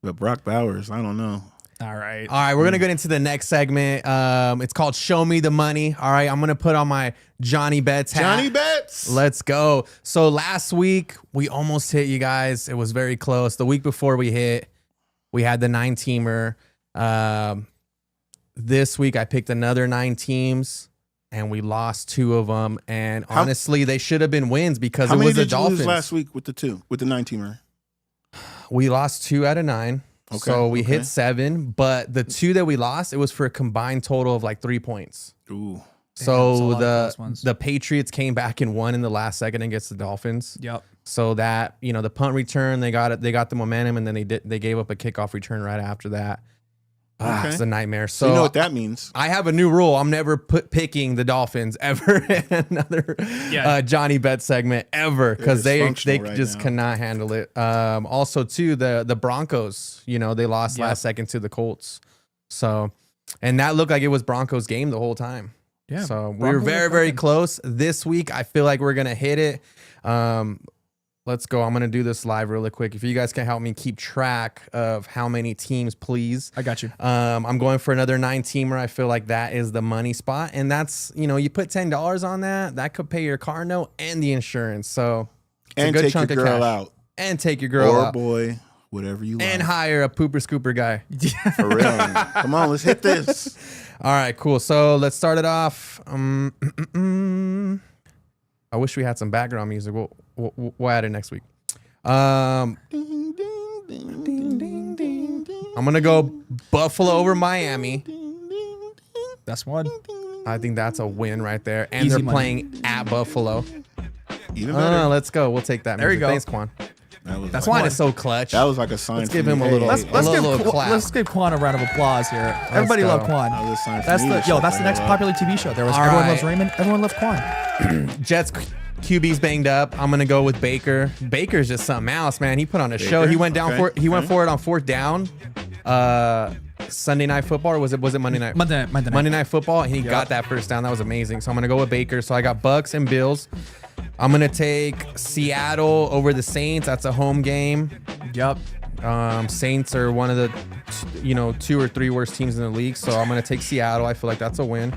But Brock Bowers, I don't know. All right. All right, we're gonna get into the next segment. It's called "Show Me the Money." All right, I'm gonna put on my Johnny Betts hat. Johnny Betts. Let's go. So last week we almost hit, you guys. It was very close. The week before we hit, we had the 9-teamer. This week I picked another 9 teams, and we lost 2 of them. And honestly, they should have been wins because How it many was the did you Dolphins. lose last week with the 9-teamer? We lost 2 out of 9. Okay, So we okay. hit 7, but the 2 that we lost, it was for a combined total of like 3 points. Ooh. Damn, that's a So lot of close ones. the Patriots came back and won in the last second against the Dolphins. Yep. So that, the punt return, they got the momentum, and then they gave up a kickoff return right after that. Okay. It's a nightmare. So So you know what that means. I have a new rule. I'm never picking the Dolphins ever in another Johnny Bet segment ever because they dysfunctional right just now. cannot handle it. Also, too, the Broncos, they lost last second to the Colts. So, and that looked like it was Broncos game the whole time. Yeah. So we were Broncos very, are very cooking. close. This week, I feel like we're going to hit it. Let's go. I'm going to do this live really quick. If you guys can help me keep track of how many teams, please. I got you. I'm going for another 9-teamer. I feel like that is the money spot. And that's, you put $10 on that. That could pay your car note and the insurance. So it's a good take chunk your of girl cash. out. And take your girl or out. boy, whatever you like. And hire a pooper scooper guy. For real. Come on, let's hit this. All right, cool. So let's start it off. I wish we had some background music. We'll add it next week. I'm going to go Buffalo over Miami. That's one. I think that's a win right there. And Easy they're money. playing at Buffalo. Even better. Let's go. We'll take that. There you music. go. Thanks, Quan. That's Quan is so clutch. That was like a sign. Let's for give me. him a Hey, little- hey, Let's give Quan a round of applause here. Everybody go. love Quan. that was a sign for That's me the to shut that's the next hell up. popular TV show. There was All Everyone right. Loves Raymond. Everyone loved Quan. Jets QB's banged up. I'm gonna go with Baker. Baker's just something else, man. He put on a show. Baker? He went down Okay. He went for it on 4th down. Sunday Night Football, or was it Monday night? Monday night. Monday Night Football, and he got that first down. That was amazing. So I'm gonna go with Baker. So I got Bucks and Bills. I'm gonna take Seattle over the Saints. That's a home game. Yep. Saints are one of the 2 or 3 worst teams in the league, so I'm gonna take Seattle. I feel like that's a win.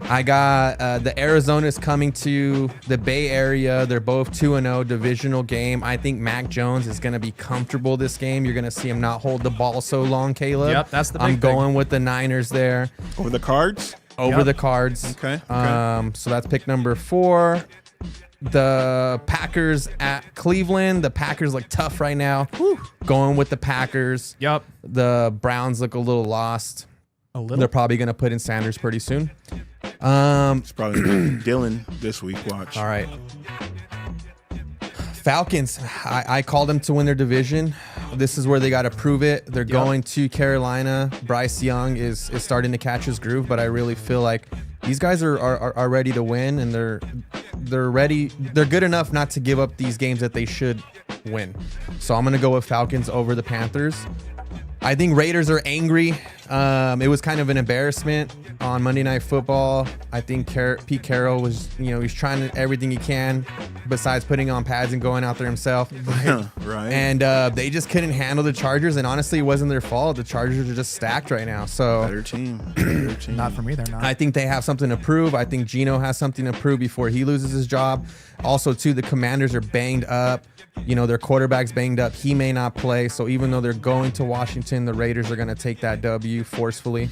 I got the Arizona's coming to the Bay Area. They're both 2-0, divisional game. I think Mac Jones is going to be comfortable this game. You're going to see him not hold the ball so long, Caleb. Yep, that's the big I'm thing. going with the Niners there Over the Cards? over Yep. the Cards. Okay. So that's pick number 4. The Packers at Cleveland. The Packers look tough right now. Going with the Packers. Yep. The Browns look a little lost. A little. They're probably going to put in Sanders pretty soon. It's probably Dylan this week. Watch. All right. Falcons. I called them to win their division. This is where they got to prove it. They're going to Carolina. Bryce Young is starting to catch his groove, but I really feel like these guys are ready to win, and they're ready. They're good enough not to give up these games that they should win. So I'm gonna go with Falcons over the Panthers. I think Raiders are angry. It was kind of an embarrassment on Monday Night Football. I think Pete Carroll was, he's trying everything he can besides putting on pads and going out there himself. Right. And they just couldn't handle the Chargers. And honestly, it wasn't their fault. The Chargers are just stacked right now. So Better team. Better team. Not for me. They're not. I think they have something to prove. I think Geno has something to prove before he loses his job. Also, too, the Commanders are banged up. Their quarterback's banged up. He may not play. So even though they're going to Washington, the Raiders are going to take that W forcefully.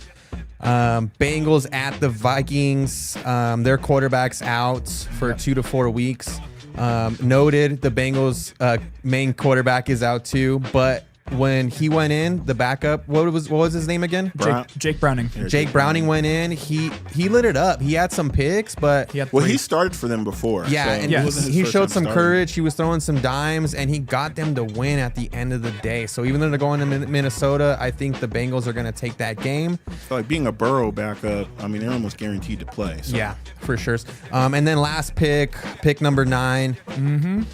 Bengals at the Vikings. Their quarterback's out for 2 to 4 weeks. Noted the Bengals main quarterback is out too, but when he went in, the backup, what was his name again? Jake Browning. Yeah, Jake Browning went in. He lit it up. He had some picks, but He had Well, three. he started for them before. yeah, so and it wasn't his he first showed time some starting. courage. He was throwing some dimes, and he got them to win at the end of the day. So even though they're going to Minnesota, I think the Bengals are going to take that game. So like being a Burrow backup, they're almost guaranteed to play. So. Yeah, for sure. And then last pick number 9.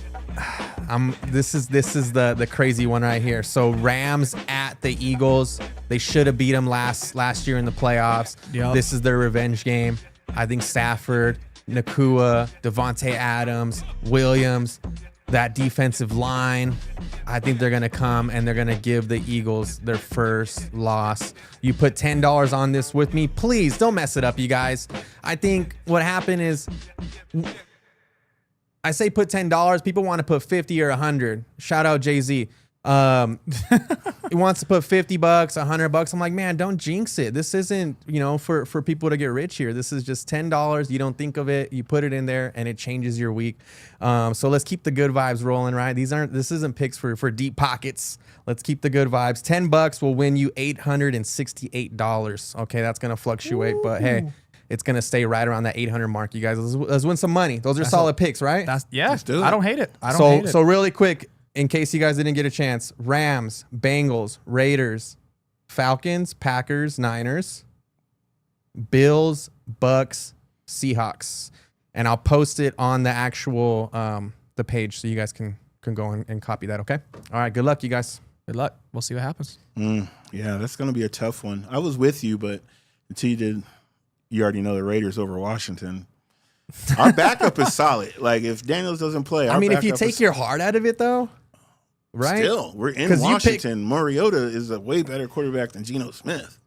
This is the crazy one right here. So Rams at the Eagles. They should have beat them last year in the playoffs. Yep. This is their revenge game. I think Stafford, Nakua, Devontae Adams, Williams, that defensive line, I think they're going to come and they're going to give the Eagles their first loss. You put $10 on this with me. Please don't mess it up, you guys. I think what happened is I say put $10. People want to put 50 or 100. Shout out Jay-Z. He wants to put $50, $100. I'm like, man, don't jinx it. This isn't, for people to get rich here. This is just $10. You don't think of it. You put it in there and it changes your week. So let's keep the good vibes rolling, right? This isn't picks for deep pockets. Let's keep the good vibes. $10 will win you $868. Okay, that's going to fluctuate, but hey, it's going to stay right around that 800 mark, you guys. Let's win some money. Those are solid picks, right? Let's do it. I don't hate it. I don't hate it. So really quick, in case you guys didn't get a chance, Rams, Bengals, Raiders, Falcons, Packers, Niners, Bills, Bucks, Seahawks. And I'll post it on the actual the page so you guys can go and copy that, okay? All right, good luck, you guys. Good luck. We'll see what happens. Yeah, that's going to be a tough one. I was with you, but until you did, you already know the Raiders over Washington. Our backup is solid. Like if Daniels doesn't play, I mean, if you take your heart out of it, though, right? Still, we're in 'Cause you Washington. Mariota is a way better quarterback than Geno Smith.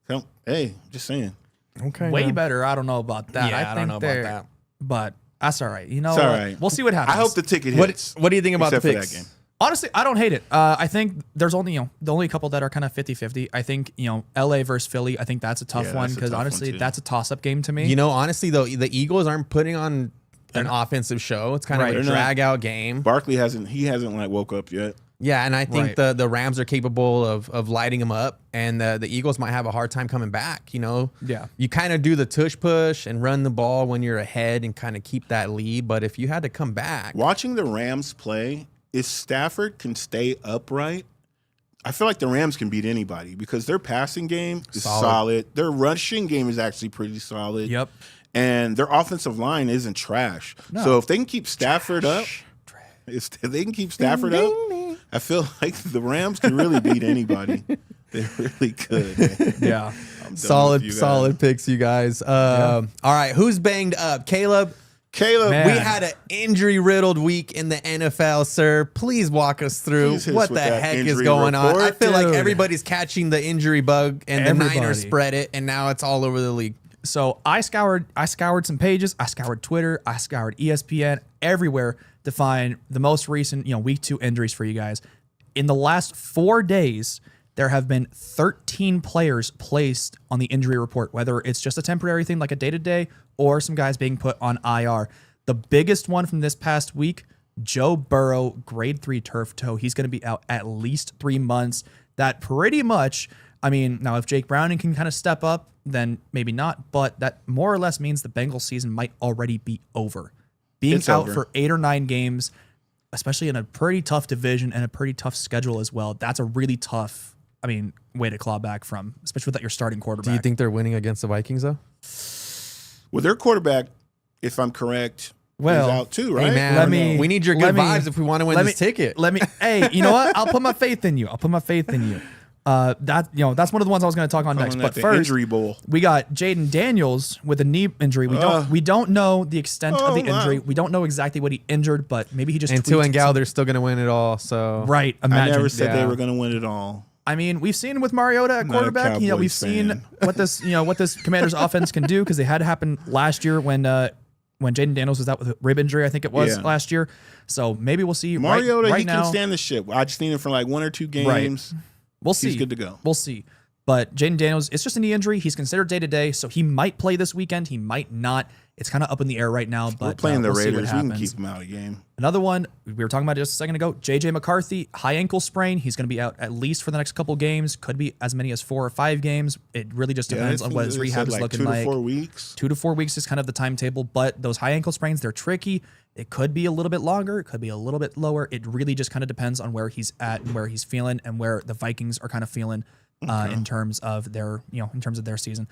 So, hey, just saying. Okay, Way better. I don't know about that. Yeah, I don't know about they're- that. But that's all right. You know, It's all right. We'll see what happens. I hope the ticket What hits. What do you think about except the for picks? that game. Honestly, I don't hate it. I think there's only, the only couple that are kind of 50-50. I think, LA versus Philly, I think that's a tough Yeah, one that's a because tough one, honestly, too. that's a toss-up game to me. You know, honestly though, the Eagles aren't putting on an offensive show. It's kind Right. of a They're not. drag out game. Barkley hasn't like woke up yet. Yeah, and I think Right. the Rams are capable of lighting them up, and the Eagles might have a hard time coming back. You know, Yeah. you kind of do the tush push and run the ball when you're ahead and kind of keep that lead. But if you had to come back, Watching the Rams play, if Stafford can stay upright, I feel like the Rams can beat anybody because their passing game is solid. Their rushing game is actually pretty solid. Yep. And their offensive line isn't trash. So if they can keep Stafford up, if they can keep Stafford up, I feel like the Rams can really beat anybody. They really could. Man. Yeah. I'm done with solid you guys. solid picks, you guys. All right, who's banged up? Caleb. Caleb, Man. We had an injury-riddled week in the NFL, sir. Please walk us through Please hit us what with the that heck is injury going on. I report, feel like dude. everybody's catching the injury bug, and the Niners Everybody. spread it, and now it's all over the league. So I scoured some pages, I scoured Twitter, I scoured ESPN, everywhere to find the most recent, week 2 injuries for you guys. In the last 4 days, there have been 13 players placed on the injury report, whether it's just a temporary thing like a day-to-day or some guys being put on IR. The biggest one from this past week, Joe Burrow, grade 3 turf toe. He's going to be out at least 3 months. That pretty much, now if Jake Browning can kind of step up, then maybe not, but that more or less means the Bengals season might already be over. Being It's out over. for 8 or 9 games, especially in a pretty tough division and a pretty tough schedule as well, that's a really tough, way to claw back from, especially without your starting quarterback. Do you think they're winning against the Vikings, though? Well, their quarterback, if I'm correct, Well, is out too, right? Hey, man, Let we need your good vibes if we want to win this ticket. Hey, you know what? I'll put my faith in you. That's one of the ones I was going to talk on next. Calling But that the first, injury bowl. we got Jaden Daniels with a knee injury. We don't know the extent of the injury. wow. We don't know exactly what he injured, but maybe he just And tweaked Tua and they're still going to win it all. So Right. I Imagine. never said they yeah. were going to win it all. We've seen with Mariota at Not a quarterback. We've Cowboys seen fan. what this Commanders offense can do because they had to happen last year when Jaden Daniels was out with a rib injury. I think it was Yeah. last year. So maybe we'll see. Mariota, right he now, can stand the ship. I just need him for like 1 or 2 games. We'll see. He's good to go. We'll see. But Jaden Daniels, it's just a knee injury. He's considered day-to-day, so he might play this weekend. He might not. It's kind of up in the air right now. But We're playing the we'll see what Raiders. We can happens. keep him out of the game. Another one we were talking about just a second ago, J.J. McCarthy, high ankle sprain. He's going to be out at least for the next couple games. Could be as many as 4 or 5 games. It really just depends on what his rehab is looking 2 like. to 4 weeks. 2 to 4 weeks is kind of the timetable, but those high ankle sprains, they're tricky. It could be a little bit longer. It could be a little bit lower. It really just kind of depends on where he's at and where he's feeling and where the Vikings are kind of feeling in terms of their, season.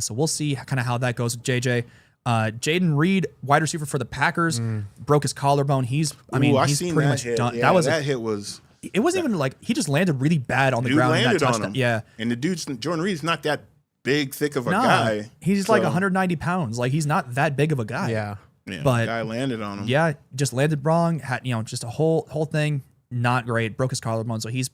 So we'll see kind of how that goes with JJ. Jaden Reed, wide receiver for the Packers, broke his collarbone. He's I've seen pretty that much hit. done. Yeah, That hit was. it wasn't even like he just landed really bad on the Dude ground. in that landed on touchdown. him. Yeah. And the Jordan Reed's not that big, thick of a No, guy. he's like So, 190 pounds. Like he's not that big of a guy. yeah. Yeah, but- the guy landed on him. Yeah, just landed wrong. Had just a whole thing not great. Broke his collarbone, so he's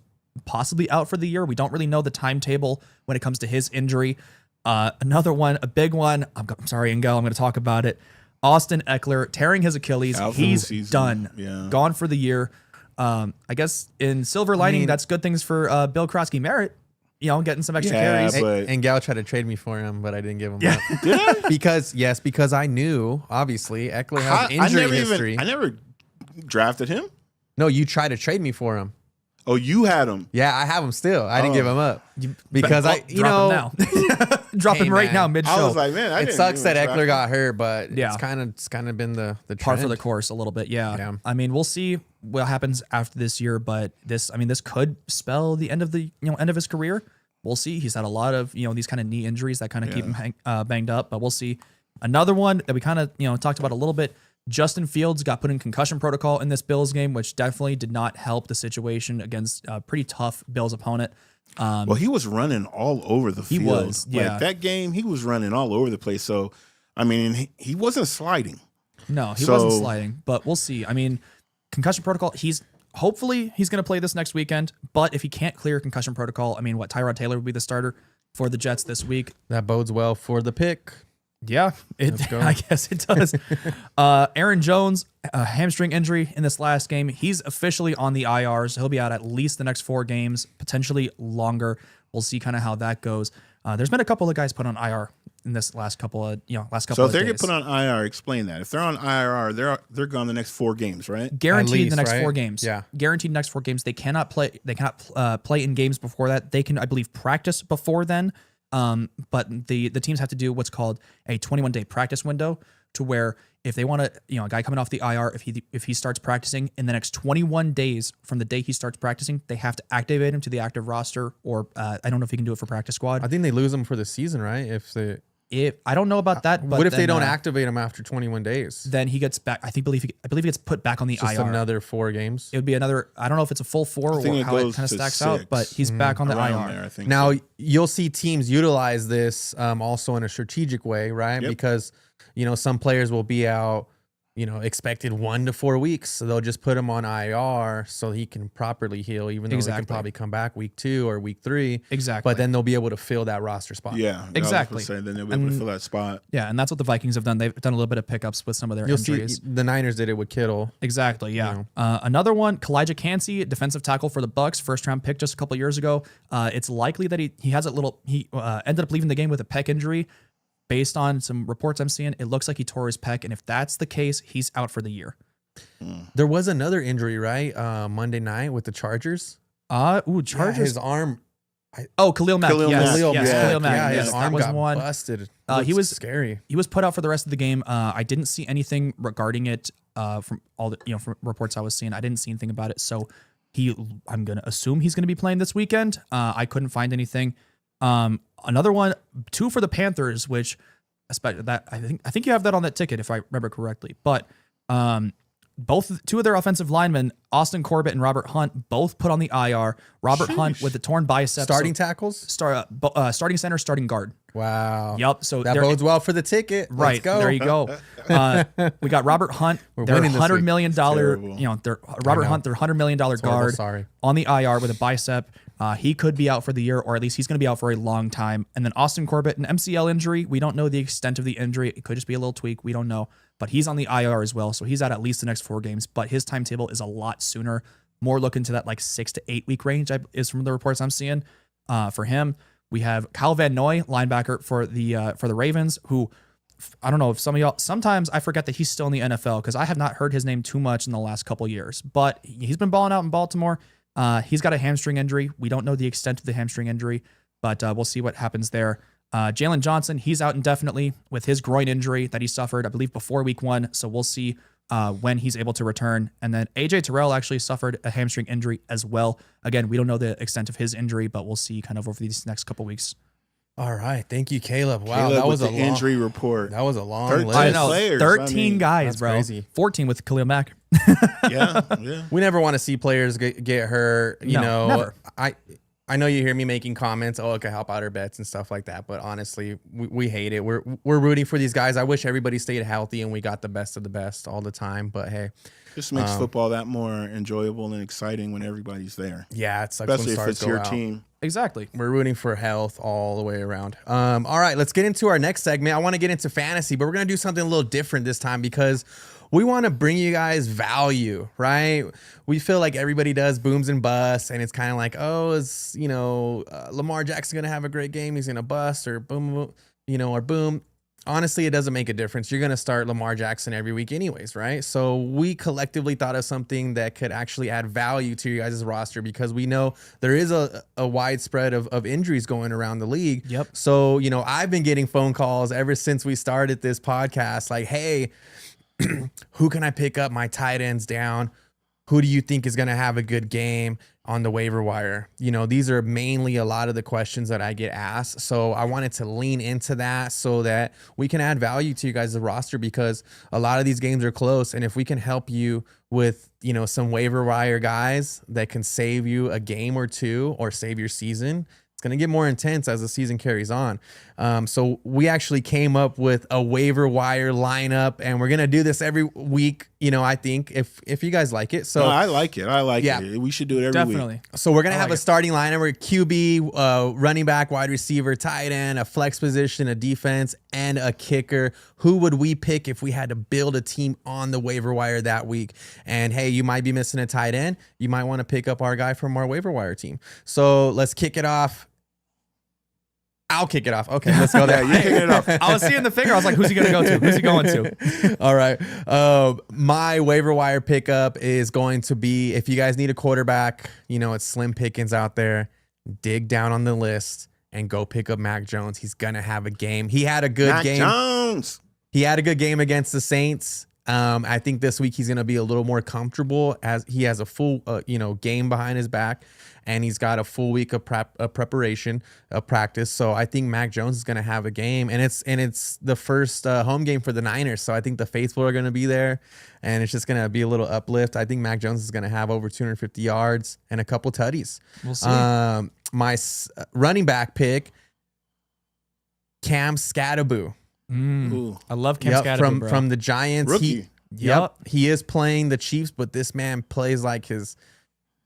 possibly out for the year. We don't really know the timetable when it comes to his injury. Another one, a big one. I'm sorry, Engel. I'm going to talk about it. Austin Eckler tearing his Achilles. Out for the He's season. done. Yeah. Gone for the year. I guess in silver lining, that's good things for Bill Krosky Merritt. Getting some extra Yeah, carries. but- And Gal tried to trade me for him, but I didn't give him up. Because I knew, obviously, Eckler has injury history. I never drafted him. No, you tried to trade me for him. Oh, you had him. Yeah, I have him still. I didn't Oh. give him up because Drop him now. Drop Hey, him right man. now mid I show. was like, man, I it didn't sucks even that draft Eckler him. got hurt, but Yeah. it's kind of been the Par for trend. the course a little bit. Yeah. Yeah. We'll see what happens after this year, but this could spell the end of the end of his career. We'll see. He's had a lot of these kind of knee injuries that kind of keep him banged up, but we'll see. Another one that we kind of talked about a little bit. Justin Fields got put in concussion protocol in this Bills game, which definitely did not help the situation against a pretty tough Bills opponent. Well, he was running all over the field. was, yeah. Like that game, he was running all over the place. So I mean, he wasn't sliding. No, he wasn't sliding, but we'll see. I mean, concussion protocol, hopefully he's going to play this next weekend, but if he can't clear concussion protocol, I mean, Tyrod Taylor would be the starter for the Jets this week. That bodes well for the pick. Yeah, I guess it does. Aaron Jones, a hamstring injury in this last game. He's officially on the IR, so he'll be out at least the next 4 games, potentially longer. We'll see kind of how that goes. There's been a couple of guys put on IR in this last couple of days. So if they get put on IR, explain that. If they're on IR, they're gone the next 4 games, right? Guaranteed least, the next right? 4 games. Yeah, guaranteed next 4 games. They cannot play. They cannot play in games before that. They can, I believe, practice before then. But the teams have to do what's called a 21-day practice window, to where if they want to, a guy coming off the IR, if he starts practicing in the next 21 days from the day he starts practicing, they have to activate him to the active roster, or I don't know if he can do it for practice squad. I think they lose him for the season, right? If I don't know about that, but what if they don't activate him after 21 days? Then he gets back. I believe he gets put back on the Just IR. another 4 games. It would be another. I don't know if it's a full 4 or how it kind of stacks out, but he's back on the IR. There, I think now you'll see teams utilize this also in a strategic way, right? Yep. Because some players will be out, expected 1 to 4 weeks, so they'll just put him on IR so he can properly heal, even though he can probably come back week 2 or week 3. Exactly. But then they'll be able to fill that roster spot. Yeah, exactly. Then they'll be able to fill that spot. Yeah, and that's what the Vikings have done. They've done a little bit of pickups with some of their You'll injuries. see the Niners did it with Kittle. Exactly. Yeah. Another one, Kalijah Kancey, defensive tackle for the Bucks, first round pick just a couple years ago. It's likely that he has he ended up leaving the game with a pec injury. Based on some reports I'm seeing, it looks like he tore his pec, and if that's the case, he's out for the year. There was another injury, right? Monday night with the Chargers. Chargers. Yeah, his arm. Khalil Mack. Khalil Yes, Mack. yes, Yeah, Khalil Mack. yeah, Yes, his that arm was got one. busted. He was scary. He was put out for the rest of the game. I didn't see anything regarding it from all the from reports I was seeing. I didn't see anything about it. So I'm gonna assume he's gonna be playing this weekend. I couldn't find anything. Another one, 2 for the Panthers, which that I think you have that on that ticket if I remember correctly. But 2 of their offensive linemen, Austin Corbett and Robert Hunt, both put on the IR. Robert Hunt with the torn bicep. Starting tackles? Starting center, starting guard. Wow. Yep. So that bodes well for the ticket. Right. Let's go. There you go. We got Robert Hunt. Their $100 million, Robert Hunt, their $100 million guard on the IR with a bicep. He could be out for the year, or at least he's going to be out for a long time. And then Austin Corbett, an MCL injury. We don't know the extent of the injury. It could just be a little tweak. We don't know. But he's on the IR as well. So he's out at least the next 4 games. But his timetable is a lot sooner. More looking to that 6 to 8 week range is from the reports I'm seeing for him. We have Kyle Van Noy, linebacker for the Ravens, who I don't know if some of y'all, sometimes I forget that he's still in the NFL because I have not heard his name too much in the last couple years. But he's been balling out in Baltimore. He's got a hamstring injury. We don't know the extent of the hamstring injury, but we'll see what happens there. Jalen Johnson, he's out indefinitely with his groin injury that he suffered, I believe, before week 1. So we'll see when he's able to return. And then AJ Terrell actually suffered a hamstring injury as well. Again, we don't know the extent of his injury, but we'll see kind of over these next couple weeks. All right. Thank you, Caleb. Wow. That was a long injury report. That was a long 13 list. I know. players. 13 guys, bro. Crazy. 14 with Khalil Mack. Yeah. We never want to see players get hurt. You know, never. I know you hear me making comments, it could help out our bets and stuff like that. But honestly, we hate it. We're rooting for these guys. I wish everybody stayed healthy and we got the best of the best all the time. But hey, just makes football that more enjoyable and exciting when everybody's there. Yeah, it sucks especially when if it's stars go your out. team. Exactly. We're rooting for health all the way around. All right, let's get into our next segment. I want to get into fantasy, but we're going to do something a little different this time because we want to bring you guys value, right? We feel like everybody does booms and busts, and it's kind of like, is Lamar Jackson going to have a great game? He's going to bust or boom, or boom. Honestly, it doesn't make a difference. You're going to start Lamar Jackson every week anyways, right? So we collectively thought of something that could actually add value to you guys' roster because we know there is a widespread of injuries going around the league. Yep. So, I've been getting phone calls ever since we started this podcast like, hey, who can I pick up my tight ends down? Who do you think is going to have a good game on the waiver wire? These are mainly a lot of the questions that I get asked. So I wanted to lean into that so that we can add value to you guys' roster because a lot of these games are close. And if we can help you with, some waiver wire guys that can save you a game or two or save your season, it's going to get more intense as the season carries on. So we actually came up with a waiver wire lineup, and we're going to do this every week. I think if you guys like it. So No, I like it. I like it. We should do it every week. So we're going to have a starting lineup. We're QB, running back, wide receiver, tight end, a flex position, a defense, and a kicker. Who would we pick if we had to build a team on the waiver wire that week? And hey, you might be missing a tight end. You might want to pick up our guy from our waiver wire team. So let's kick it off. I'll kick it off. Okay, let's go there. Yeah, you kick it off. I was seeing the figure. I was like, who's he going to go to? Who's he going to? All right. My waiver wire pickup is going to be, if you guys need a quarterback, it's slim pickings out there. Dig down on the list and go pick up Mac Jones. He's going to have a game. He had a good game. Mac Jones. He had a good game against the Saints. I think this week he's going to be a little more comfortable as he has a full, game behind his back, and he's got a full week of preparation, of practice. So I think Mac Jones is going to have a game, and it's the first home game for the Niners. So I think the faithful are going to be there, and it's just going to be a little uplift. I think Mac Jones is going to have over 250 yards and a couple tutties. We'll see. My running back pick, Cam Scatterboo. I love Cam Scatterboo, from the Giants. Rookie. He is playing the Chiefs, but this man plays like his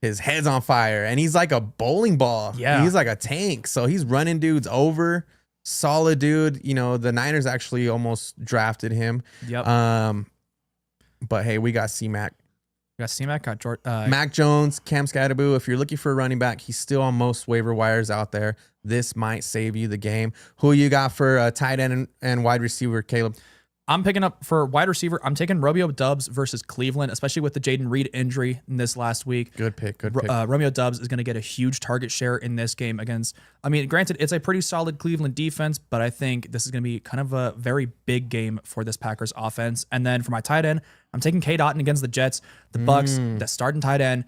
head's on fire, and he's like a bowling ball. Yeah, he's like a tank. So he's running dudes over. Solid dude. The Niners actually almost drafted him. Yep. But hey, we got C-Mac. We got C-Mac, got Mac Jones, Cam Scatterboo. If you're looking for a running back, he's still on most waiver wires out there. This might save you the game. Who you got for tight end and wide receiver, Caleb? I'm picking up for wide receiver. I'm taking Romeo Doubs versus Cleveland, especially with the Jaden Reed injury in this last week. Good pick. Romeo Doubs is going to get a huge target share in this game against, granted, it's a pretty solid Cleveland defense, but I think this is going to be kind of a very big game for this Packers offense. And then for my tight end, I'm taking K. Dotton against the Jets. The Bucks, that starting tight end,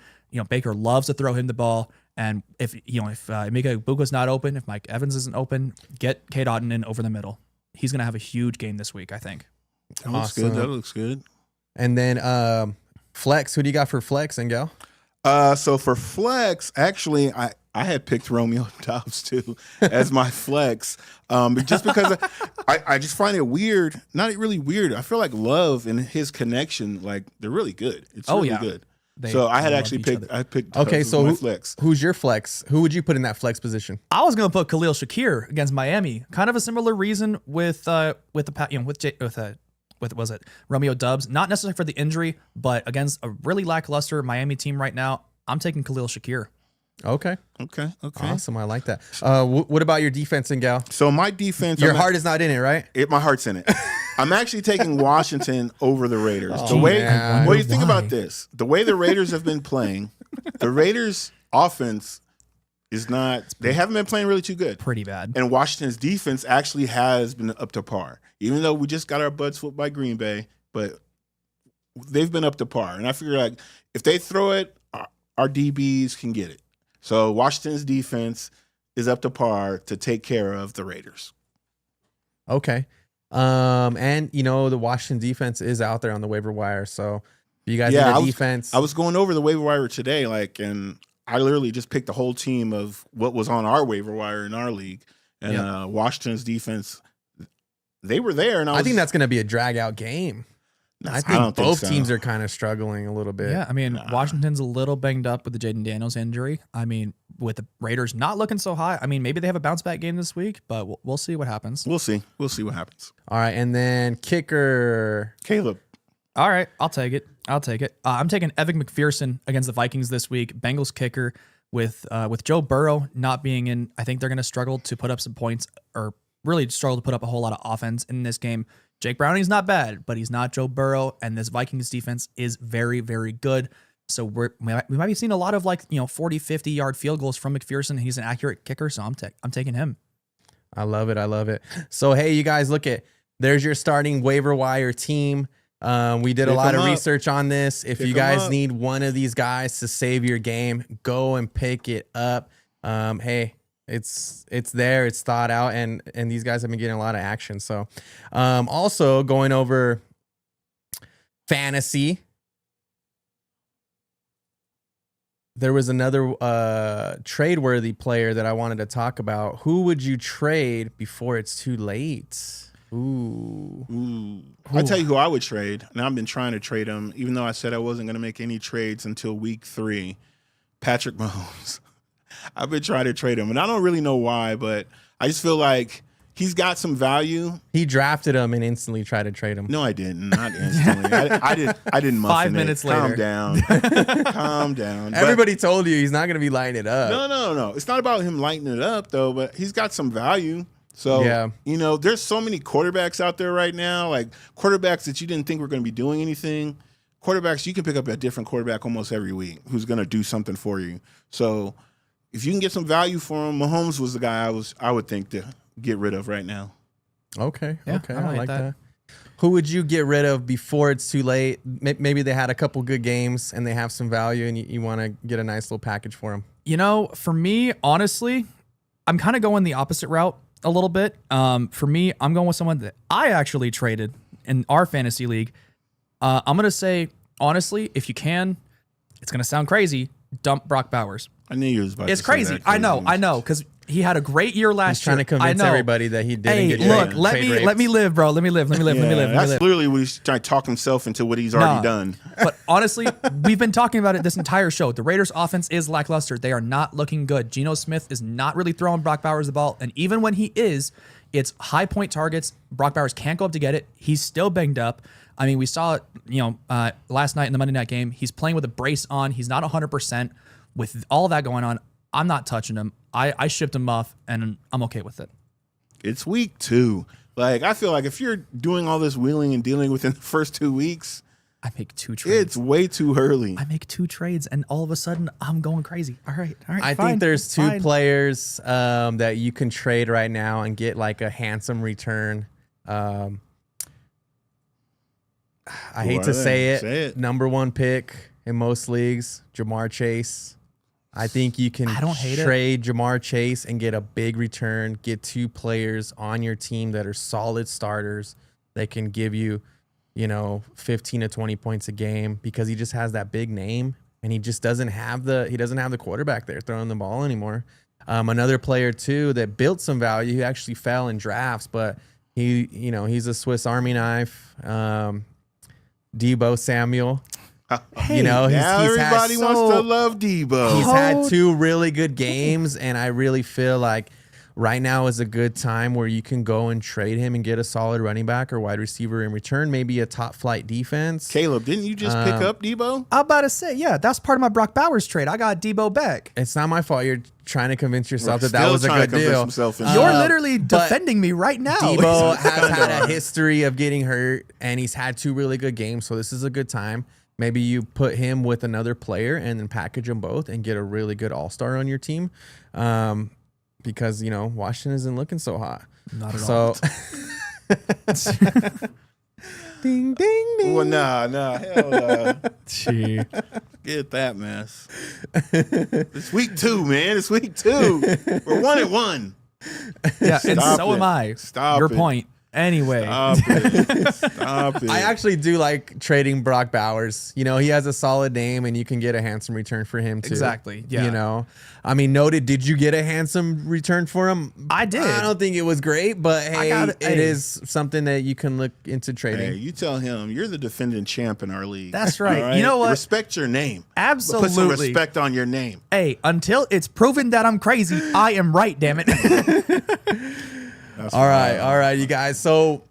Baker loves to throw him the ball. And if Emeka Egbuka's not open, if Mike Evans isn't open, get K. Dotton in over the middle. He's going to have a huge game this week, I think. That looks good. That looks good. And then flex. Who do you got for flex, Engel? So for flex, actually, I had picked Romeo Doubs too as my flex, but just because I just find it weird. Not really weird. I feel like Love and his connection, like they're really good. It's really good. So I had actually picked. I picked. Okay, so flex. Who's your flex? Who would you put in that flex position? I was going to put Khalil Shakir against Miami. Kind of a similar reason with Romeo Doubs. Not necessarily for the injury, but against a really lackluster Miami team right now. I'm taking Khalil Shakir. Okay. Awesome. I like that. What about your defense, Engel? So my defense. Your heart is not in it, right? My heart's in it. I'm actually taking Washington over the Raiders. Man. What do you think about this? The way the Raiders have been playing, the Raiders' offense is not. They haven't been playing really too good. Pretty bad. And Washington's defense actually has been up to par, even though we just got our butts whooped by Green Bay. But they've been up to par, and I figure like if they throw it, our DBs can get it. So Washington's defense is up to par to take care of the Raiders. Okay. And the Washington defense is out there on the waiver wire. So if you guys need a defense. I was going over the waiver wire today, and I literally just picked the whole team of what was on our waiver wire in our league. And Washington's defense, they were there. And I think that's going to be a drag out game. I think both teams are kind of struggling a little bit. Yeah, Washington's a little banged up with the Jaden Daniels injury. With the Raiders not looking so high, maybe they have a bounce back game this week, but we'll see what happens. We'll see what happens. All right, and then kicker. Caleb. All right, I'll take it. I'm taking Evan McPherson against the Vikings this week. Bengals kicker with Joe Burrow not being in. I think they're going to struggle to put up some points, or really struggle to put up a whole lot of offense in this game. Jake Browning's not bad, but he's not Joe Burrow, and this Vikings defense is very, very good. So we might be seeing a lot of 40, 50-yard field goals from McPherson. He's an accurate kicker, so I'm taking him. I love it. So, hey, you guys, there's your starting waiver wire team. We did a lot of research on this. If you guys need one of these guys to save your game, go and pick it up. Hey, it's there, it's thought out, and these guys have been getting a lot of action. So, also going over fantasy. there was another trade-worthy player that I wanted to talk about. Who would you trade before it's too late? Ooh. I'll tell you who I would trade, and I've been trying to trade him, even though I said I wasn't going to make any trades until week 3. Patrick Mahomes. I've been trying to trade him, and I don't really know why, but I just feel like he's got some value. He drafted him and instantly tried to trade him. No, I didn't. Not instantly. I didn't muffin 5 minutes it. later. Calm down. Calm down. But Everybody told you he's not going to be lighting it up. no. It's not about him lighting it up, though, but he's got some value. So, Yeah. There's so many quarterbacks out there right now, like quarterbacks that you didn't think were going to be doing anything. Quarterbacks, you can pick up a different quarterback almost every week who's going to do something for you. So if you can get some value for him, Mahomes was the guy I would think to get rid of right now. Okay. Yeah, Okay. I I like like that. that. Who would you get rid of before it's too late? Maybe they had a couple good games and they have some value and you want to get a nice little package for them. For me, honestly, I'm kind of going the opposite route a little bit. For me, I'm going with someone that I actually traded in our fantasy league. I'm going to say, honestly, if you can, it's going to sound crazy, dump Brock Bowers. I knew you was about It's to say crazy. that I know, because he had a great year last He's trying year. to convince I know. everybody that he didn't Hey, get look, trade let me raped. live, bro. Let me live. That's literally what he's trying to talk himself into what he's already done. But honestly, we've been talking about it this entire show. The Raiders' offense is lackluster. They are not looking good. Geno Smith is not really throwing Brock Bowers the ball. And even when he is, it's high point targets. Brock Bowers can't go up to get it. He's still banged up. I mean, we saw it, last night in the Monday night game. He's playing with a brace on. He's not 100%. With all that going on, I'm not touching him. I shipped him off, and I'm okay with it. It's week 2. Like, I feel like if you're doing all this wheeling and dealing within the first 2 weeks, I make 2 trades. it's way too early. I make 2 trades, and all of a sudden, I'm going crazy. All right. I fine, think there's 2 fine. players that you can trade right now and get like a handsome return. I hate to say it. Number 1 pick in most leagues, Jamar Chase. I think you can I don't hate it. trade Jamar Chase and get a big return, get 2 players on your team that are solid starters that can give you, 15 to 20 points a game because he just has that big name and he just doesn't have the quarterback there throwing the ball anymore. Another player too that built some value, he actually fell in drafts, but he's a Swiss Army knife. Debo Samuel. Hey, now everybody wants to love Debo. He's had 2 really good games, and I really feel like right now is a good time where you can go and trade him and get a solid running back or wide receiver in return, maybe a top flight defense. Caleb, didn't you just pick up Debo? I'm about to say, yeah, that's part of my Brock Bowers trade. I got Debo back. It's not my fault. You're trying to convince yourself that Still was a trying to good convince deal. himself into You're it. literally defending me right now. Debo has had a history of getting hurt, and he's had 2 really good games, so this is a good time. Maybe you put him with another player and then package them both and get a really good all-star on your team. Because, Washington isn't looking so hot. Not at all. Ding, ding, ding. Well, nah, hell Gee. get that mess. It's week 2, man. It's week 2. We're 1-1. Yeah, and Stop so it. am I. Stop Your it. point. Anyway. Stop it. Stop it. I actually do like trading Brock Bowers. He has a solid name, and you can get a handsome return for him, too. Exactly, yeah. Noted, did you get a handsome return for him? I did. I don't think it was great, but hey, it hey. is something that you can look into trading. Hey, you tell him you're the defending champ in our league. That's right. All You know what? Respect your name. Absolutely. Put some respect on your name. Hey, until it's proven that I'm crazy, I am right, damn it. That's All right, you guys. So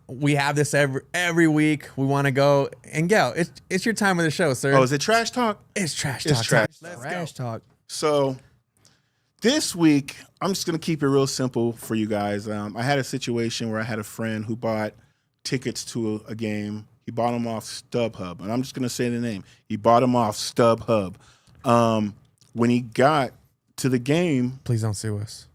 we have this every week. We want to go and go. It's your time of the show, sir. Oh, is it trash talk? It's trash It's talk. trash time. talk. Let's go. talk. So this week, I'm just going to keep it real simple for you guys. I had a situation where I had a friend who bought tickets to a game. He bought them off StubHub. And I'm just going to say the name. He bought them off StubHub. When he got to the game, Please don't sue us.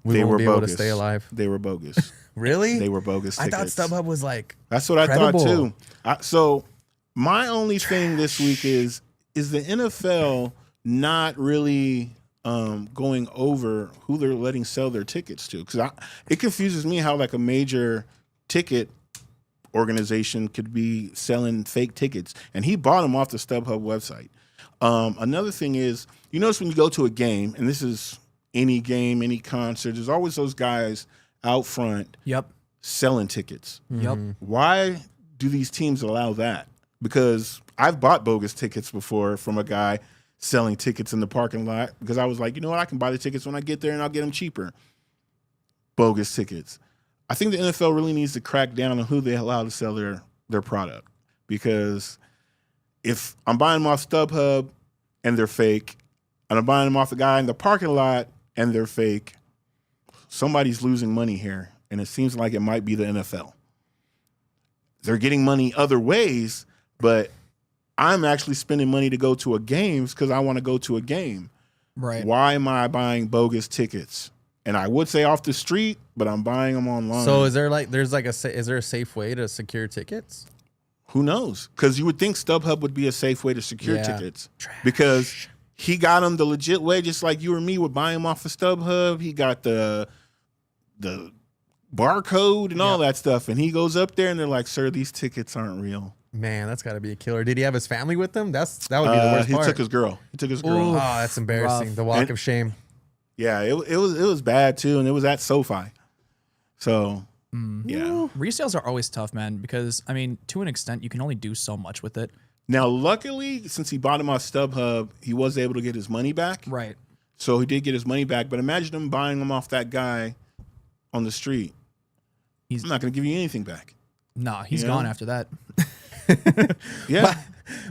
We they won't were be bogus. able to stay alive. They were bogus. Really? They were bogus I tickets. thought StubHub was like That's what I credible. thought too. So my only thing this week is the NFL not really going over who they're letting sell their tickets to? Because it confuses me how like a major ticket organization could be selling fake tickets, and he bought them off the StubHub website. Another thing is, you notice when you go to a game, and this is any game, any concert, there's always those guys out front Yep. selling tickets. Yep. Why do these teams allow that? Because I've bought bogus tickets before from a guy selling tickets in the parking lot because I was like, you know what, I can buy the tickets when I get there and I'll get them cheaper. Bogus tickets. I think the NFL really needs to crack down on who they allow to sell their product, because if I'm buying them off StubHub and they're fake, and I'm buying them off the guy in the parking lot and they're fake, somebody's losing money here, and it seems like it might be the NFL. They're getting money other ways, but I'm actually spending money to go to a game because I want to go to a game. Right. Why am I buying bogus tickets? And I would say off the street, but I'm buying them online. So is there a safe way to secure tickets? Who knows? Because you would think StubHub would be a safe way to secure Yeah. tickets, because he got them the legit way, just like you or me would buy them off of StubHub. He got the barcode and all that stuff, and he goes up there and they're like, "Sir, these tickets aren't real." Man, that's got to be a killer. Did he have his family with him? That would be the worst He part. took his girl. He took his girl. Oh, that's embarrassing. Rough. The walk of shame. Yeah, it was bad too, and it was at SoFi. So yeah. Resales are always tough, man, because I mean, to an extent, you can only do so much with it. Now, luckily, since he bought him off StubHub, he was able to get his money back. Right. So he did get his money back. But imagine him buying them off that guy on the street. I'm not going to give you anything back. Nah, he's You know? gone after that. Yeah,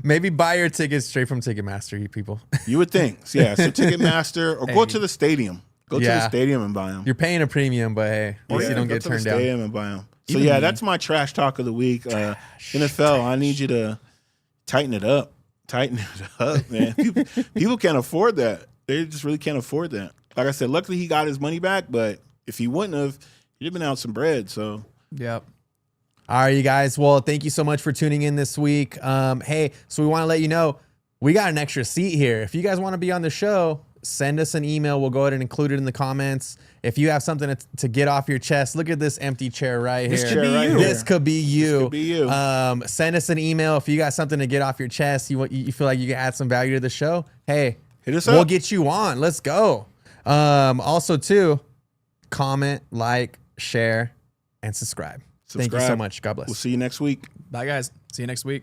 Maybe buy your tickets straight from Ticketmaster, you people. you would think. Yeah, so Ticketmaster, or go to the stadium. Go to the Yeah. stadium and buy them. You're paying a premium, but hey, at least you don't go get to the turned down. stadium and buy them. So Even yeah, me. that's my trash talk of the week. NFL, I need you to tighten it up. Tighten it up, man. People can't afford that. They just really can't afford that. Like I said, luckily he got his money back, but if he wouldn't have, he'd have been out some bread. So Yep. All right, you guys. Well, thank you so much for tuning in this week. Hey, so we want to let you know we got an extra seat here. If you guys want to be on the show, send us an email. We'll go ahead and include it in the comments. If you have something to get off your chest, look at this empty chair right here. This could be you. This could be you. This could be you. Send us an email if you got something to get off your chest. You feel like you can add some value to the show. Hey, hit us we'll up. get you on. Let's go. Also, too, comment, like, share, and subscribe. Thank you so Subscribe. much. God bless. We'll see you next week. Bye, guys. See you next week.